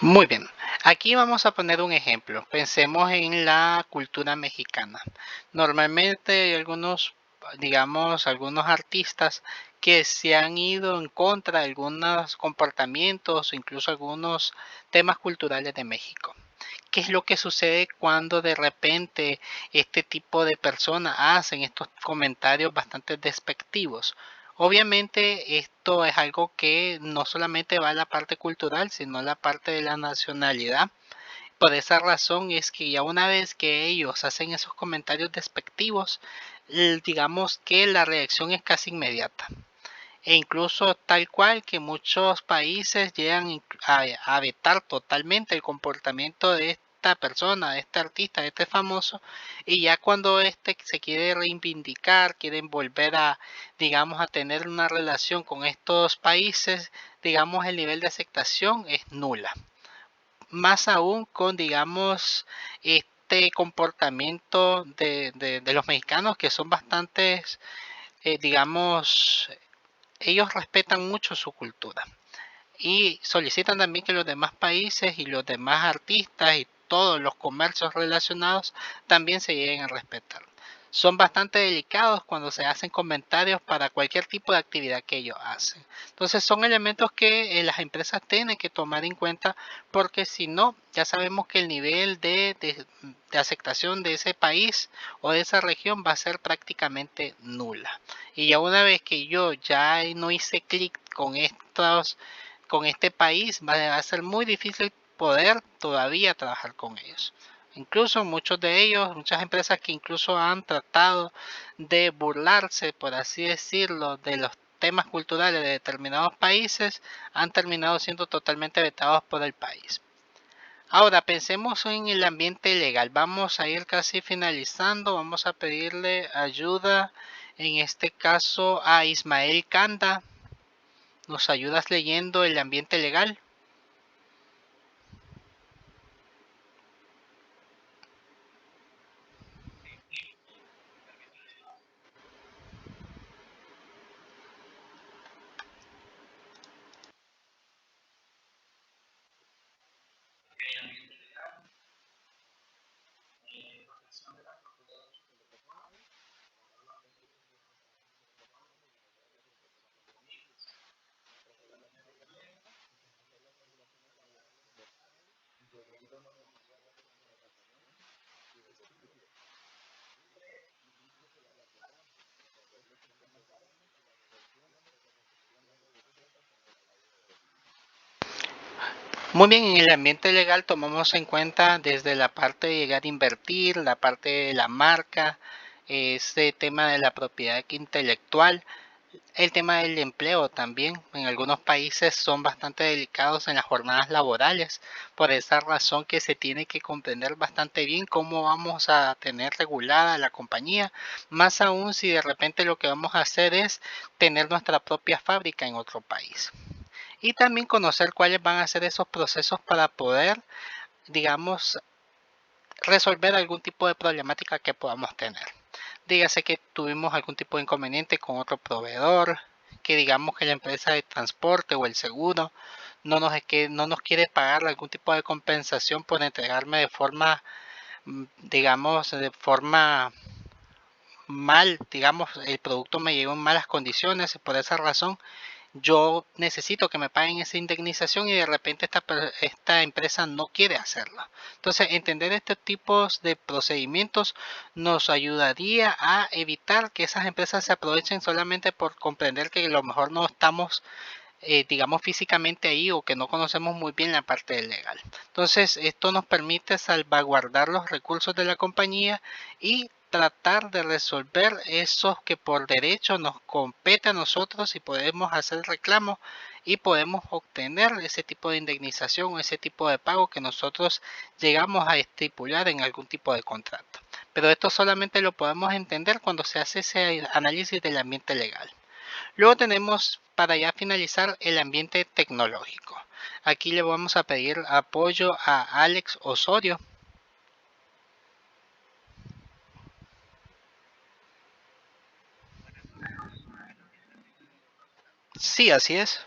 Muy bien. Aquí vamos a poner un ejemplo. Pensemos en la cultura mexicana. Normalmente hay algunos, digamos, algunos artistas que se han ido en contra de algunos comportamientos o incluso algunos temas culturales de México. ¿Qué es lo que sucede cuando de repente este tipo de personas hacen estos comentarios bastante despectivos? Obviamente esto es algo que no solamente va a la parte cultural, sino a la parte de la nacionalidad. Por esa razón es que ya una vez que ellos hacen esos comentarios despectivos, digamos que la reacción es casi inmediata. E incluso tal cual que muchos países llegan a vetar totalmente el comportamiento de esta persona, de este artista, de este famoso, y ya cuando este se quiere reivindicar, quieren volver a, digamos, a tener una relación con estos países, digamos, el nivel de aceptación es nula. Más aún con, digamos, este comportamiento de los mexicanos que son bastantes, digamos, ellos respetan mucho su cultura y solicitan también que los demás países y los demás artistas y todos los comercios relacionados también se lleguen a respetar. Son bastante delicados cuando se hacen comentarios para cualquier tipo de actividad que ellos hacen. Entonces son elementos que las empresas tienen que tomar en cuenta porque si no, ya sabemos que el nivel de aceptación de ese país o de esa región va a ser prácticamente nula. Y ya una vez que yo ya no hice clic con este país, va a ser muy difícil poder todavía trabajar con ellos. Incluso muchos de ellos, muchas empresas que incluso han tratado de burlarse, por así decirlo, de los temas culturales de determinados países, han terminado siendo totalmente vetados por el país. Ahora pensemos en el ambiente legal. Vamos a ir casi finalizando. Vamos a pedirle ayuda, en este caso a Ismael Kanda. ¿Nos ayudas leyendo el ambiente legal? Muy bien, en el ambiente legal tomamos en cuenta desde la parte de llegar a invertir, la parte de la marca, este tema de la propiedad intelectual, el tema del empleo también. En algunos países son bastante delicados en las jornadas laborales, por esa razón que se tiene que comprender bastante bien cómo vamos a tener regulada la compañía, más aún si de repente lo que vamos a hacer es tener nuestra propia fábrica en otro país. Y también conocer cuáles van a ser esos procesos para poder, digamos, resolver algún tipo de problemática que podamos tener. Dígase que tuvimos algún tipo de inconveniente con otro proveedor, que digamos que la empresa de transporte o el seguro no nos quiere pagar algún tipo de compensación por entregarme de forma, digamos, de forma mal, digamos, el producto me llegó en malas condiciones y por esa razón yo necesito que me paguen esa indemnización y de repente esta empresa no quiere hacerlo. Entonces, entender estos tipos de procedimientos nos ayudaría a evitar que esas empresas se aprovechen solamente por comprender que a lo mejor no estamos, digamos, físicamente ahí o que no conocemos muy bien la parte legal. Entonces, esto nos permite salvaguardar los recursos de la compañía y tratar de resolver esos que por derecho nos compete a nosotros y podemos hacer reclamo y podemos obtener ese tipo de indemnización o ese tipo de pago que nosotros llegamos a estipular en algún tipo de contrato. Pero esto solamente lo podemos entender cuando se hace ese análisis del ambiente legal. Luego tenemos para ya finalizar el ambiente tecnológico. Aquí le vamos a pedir apoyo a Alex Osorio. Sí, así es.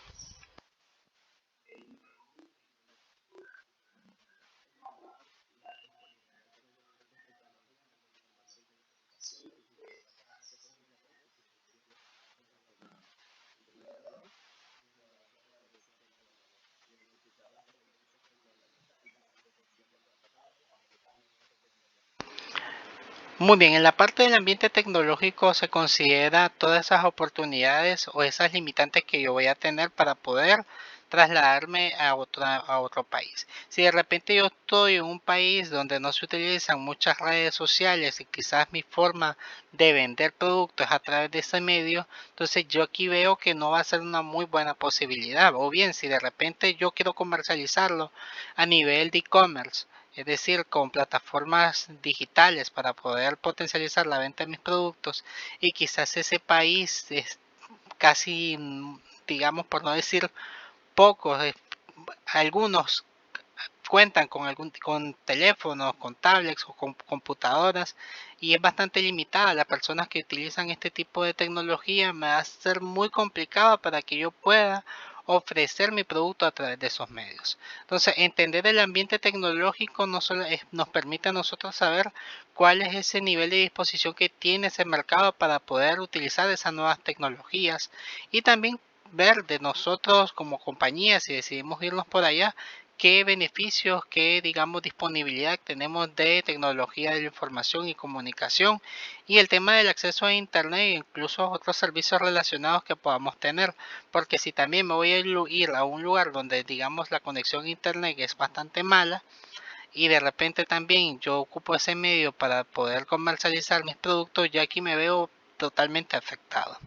Muy bien, en la parte del ambiente tecnológico se considera todas esas oportunidades o esas limitantes que yo voy a tener para poder trasladarme a otro país. Si de repente yo estoy en un país donde no se utilizan muchas redes sociales y quizás mi forma de vender productos es a través de ese medio, entonces yo aquí veo que no va a ser una muy buena posibilidad. O bien, si de repente yo quiero comercializarlo a nivel de e-commerce, es decir, con plataformas digitales para poder potencializar la venta de mis productos, y quizás ese país es casi, digamos, por no decir pocos, algunos cuentan con teléfonos, con tablets o con computadoras, y es bastante limitada las personas que utilizan este tipo de tecnología. Me va a ser muy complicado para que yo pueda ofrecer mi producto a través de esos medios. Entonces, entender el ambiente tecnológico no solo nos permite a nosotros saber cuál es ese nivel de disposición que tiene ese mercado para poder utilizar esas nuevas tecnologías, y también ver de nosotros como compañía, si decidimos irnos por allá, qué beneficios, qué, digamos, disponibilidad tenemos de tecnología de la información y comunicación, y el tema del acceso a internet e incluso otros servicios relacionados que podamos tener, porque si también me voy a ir a un lugar donde, digamos, la conexión a internet es bastante mala, y de repente también yo ocupo ese medio para poder comercializar mis productos, ya aquí me veo totalmente afectado.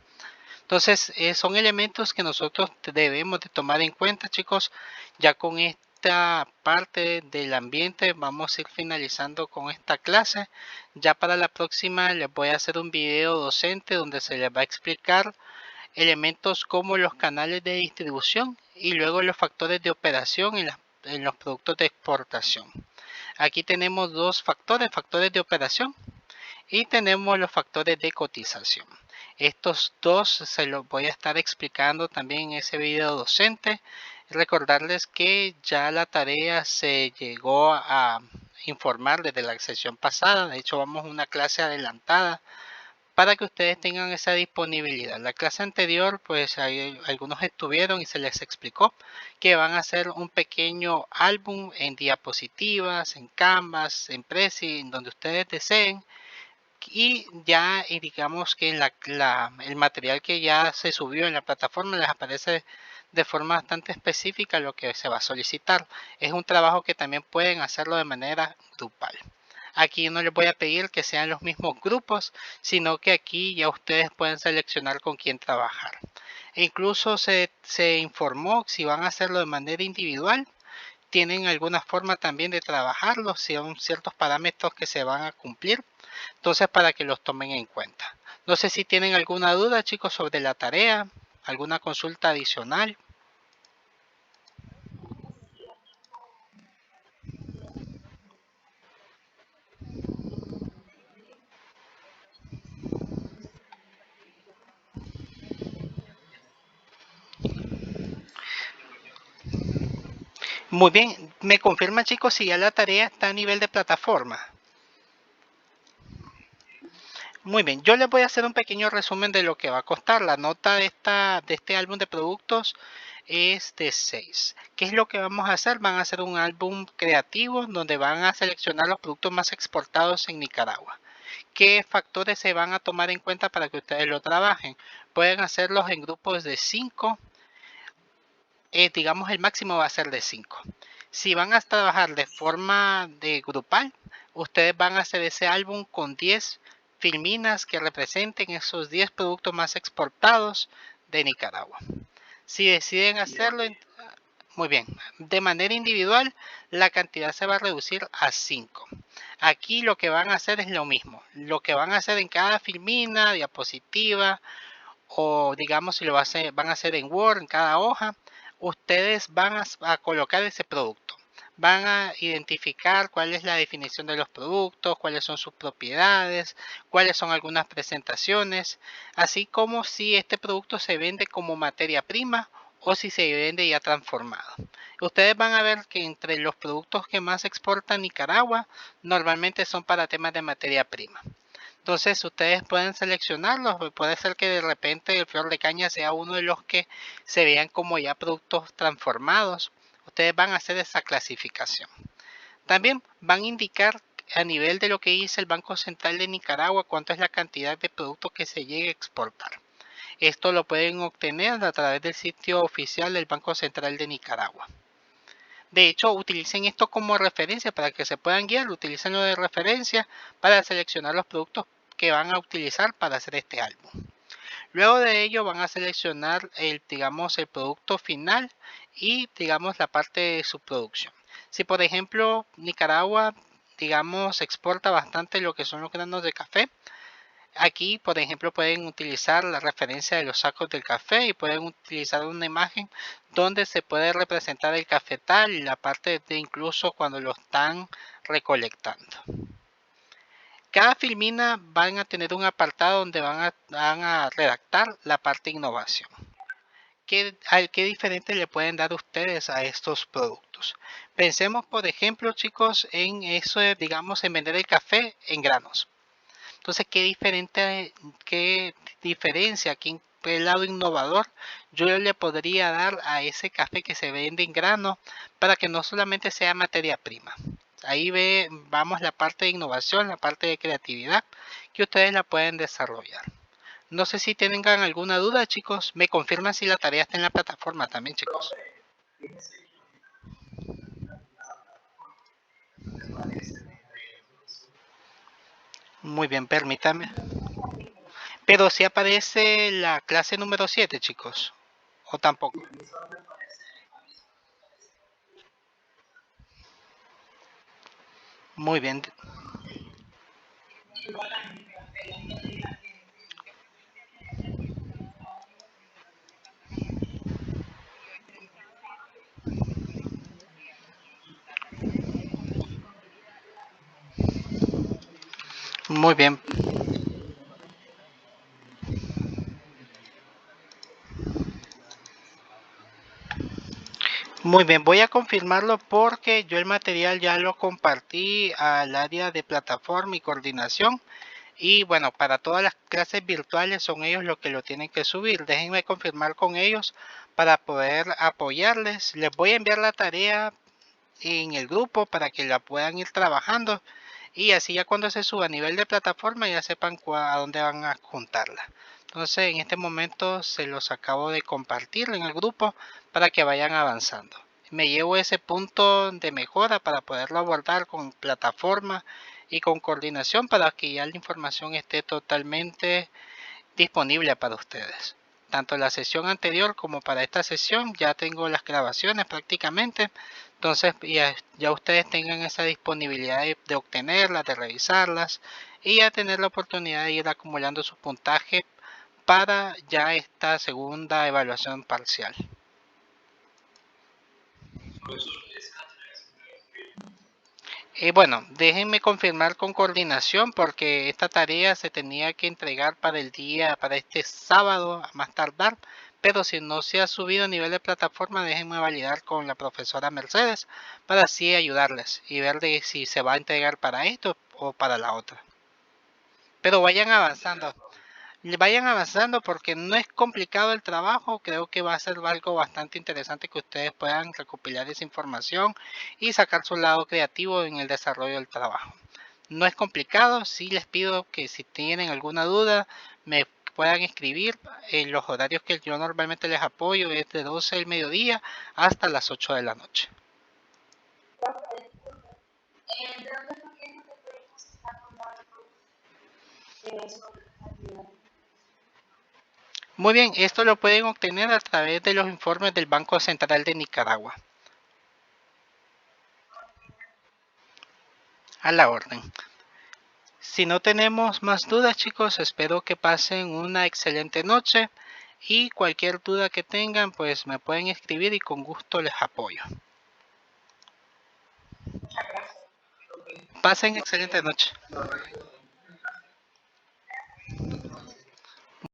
Entonces, son elementos que nosotros debemos de tomar en cuenta, chicos. Ya con esta parte del ambiente vamos a ir finalizando con esta clase. Ya para la próxima les voy a hacer un video docente donde se les va a explicar elementos como los canales de distribución y luego los factores de operación en los productos de exportación. Aquí tenemos dos factores, factores de operación, y tenemos los factores de cotización. Estos dos se los voy a estar explicando también en ese video docente. Recordarles que ya la tarea se llegó a informar desde la sesión pasada. De hecho, vamos a una clase adelantada para que ustedes tengan esa disponibilidad. La clase anterior, pues algunos estuvieron y se les explicó que van a hacer un pequeño álbum en diapositivas, en Canvas, en Prezi, en donde ustedes deseen, y ya digamos que el material que ya se subió en la plataforma les aparece de forma bastante específica lo que se va a solicitar. Es un trabajo que también pueden hacerlo de manera grupal. Aquí no les voy a pedir que sean los mismos grupos, sino que aquí ya ustedes pueden seleccionar con quién trabajar. E incluso se informó si van a hacerlo de manera individual, tienen alguna forma también de trabajarlo, si son ciertos parámetros que se van a cumplir, entonces para que los tomen en cuenta. No sé si tienen alguna duda, chicos, sobre la tarea, alguna consulta adicional. Muy bien, me confirma, chicos, si ya la tarea está a nivel de plataforma. Muy bien, yo les voy a hacer un pequeño resumen de lo que va a costar. La nota de este álbum de productos es de 6. ¿Qué es lo que vamos a hacer? Van a hacer un álbum creativo donde van a seleccionar los productos más exportados en Nicaragua. ¿Qué factores se van a tomar en cuenta para que ustedes lo trabajen? Pueden hacerlos en grupos de 5, digamos el máximo va a ser de 5. Si van a trabajar de forma de grupal, ustedes van a hacer ese álbum con 10 filminas que representen esos 10 productos más exportados de Nicaragua. Si deciden hacerlo, muy bien, de manera individual, la cantidad se va a reducir a 5. Aquí lo que van a hacer es lo mismo. Lo que van a hacer en cada filmina, diapositiva, o digamos si van a hacer en Word, en cada hoja, ustedes van a colocar ese producto. Van a identificar cuál es la definición de los productos, cuáles son sus propiedades, cuáles son algunas presentaciones, así como si este producto se vende como materia prima o si se vende ya transformado. Ustedes van a ver que entre los productos que más exporta Nicaragua normalmente son para temas de materia prima. Entonces ustedes pueden seleccionarlos, puede ser que de repente el flor de caña sea uno de los que se vean como ya productos transformados. Ustedes van a hacer esa clasificación. También van a indicar a nivel de lo que dice el Banco Central de Nicaragua, cuánto es la cantidad de productos que se llegue a exportar. Esto lo pueden obtener a través del sitio oficial del Banco Central de Nicaragua. De hecho, utilicen esto como referencia para que se puedan guiar, utilícenlo de referencia para seleccionar los productos que van a utilizar para hacer este álbum. Luego de ello van a seleccionar el producto final y la parte de su producción. Si por ejemplo Nicaragua exporta bastante lo que son los granos de café, aquí por ejemplo pueden utilizar la referencia de los sacos del café y pueden utilizar una imagen donde se puede representar el cafetal y la parte de incluso cuando lo están recolectando. Cada filmina van a tener un apartado donde van a redactar la parte de innovación. ¿Qué diferente le pueden dar ustedes a estos productos? Pensemos, por ejemplo, chicos, en eso de, en vender el café en granos. Entonces, qué diferencia, qué lado innovador yo le podría dar a ese café que se vende en grano para que no solamente sea materia prima? Ahí vamos la parte de innovación, la parte de creatividad que ustedes la pueden desarrollar. No sé si tengan alguna duda, chicos. Me confirman si la tarea está en la plataforma también, chicos. Muy bien, permítame. Pero si aparece la clase número 7, chicos. O tampoco. Muy bien. Muy bien. Muy bien, voy a confirmarlo porque yo el material ya lo compartí al área de plataforma y coordinación. Y bueno, para todas las clases virtuales son ellos los que lo tienen que subir. Déjenme confirmar con ellos para poder apoyarles. Les voy a enviar la tarea en el grupo para que la puedan ir trabajando. Y así ya cuando se suba a nivel de plataforma ya sepan a dónde van a juntarla. Entonces en este momento se los acabo de compartir en el grupo para que vayan avanzando. Me llevo ese punto de mejora para poderlo abordar con plataforma y con coordinación para que ya la información esté totalmente disponible para ustedes. Tanto la sesión anterior como para esta sesión ya tengo las grabaciones prácticamente. Entonces ya ustedes tengan esa disponibilidad de obtenerlas, de revisarlas y ya tener la oportunidad de ir acumulando su puntaje para ya esta segunda evaluación parcial. Bueno, déjenme confirmar con coordinación porque esta tarea se tenía que entregar para este sábado a más tardar, pero si no se ha subido a nivel de plataforma, déjenme validar con la profesora Mercedes para así ayudarles y ver de si se va a entregar para esto o para la otra. Pero vayan avanzando porque no es complicado el trabajo, creo que va a ser algo bastante interesante que ustedes puedan recopilar esa información y sacar su lado creativo en el desarrollo del trabajo. No es complicado, sí les pido que si tienen alguna duda me puedan escribir. En los horarios que yo normalmente les apoyo es de 12 del mediodía hasta las 8 de la noche. Muy bien, esto lo pueden obtener a través de los informes del Banco Central de Nicaragua. A la orden. Si no tenemos más dudas, chicos, espero que pasen una excelente noche y cualquier duda que tengan, pues me pueden escribir y con gusto les apoyo. Pasen excelente noche.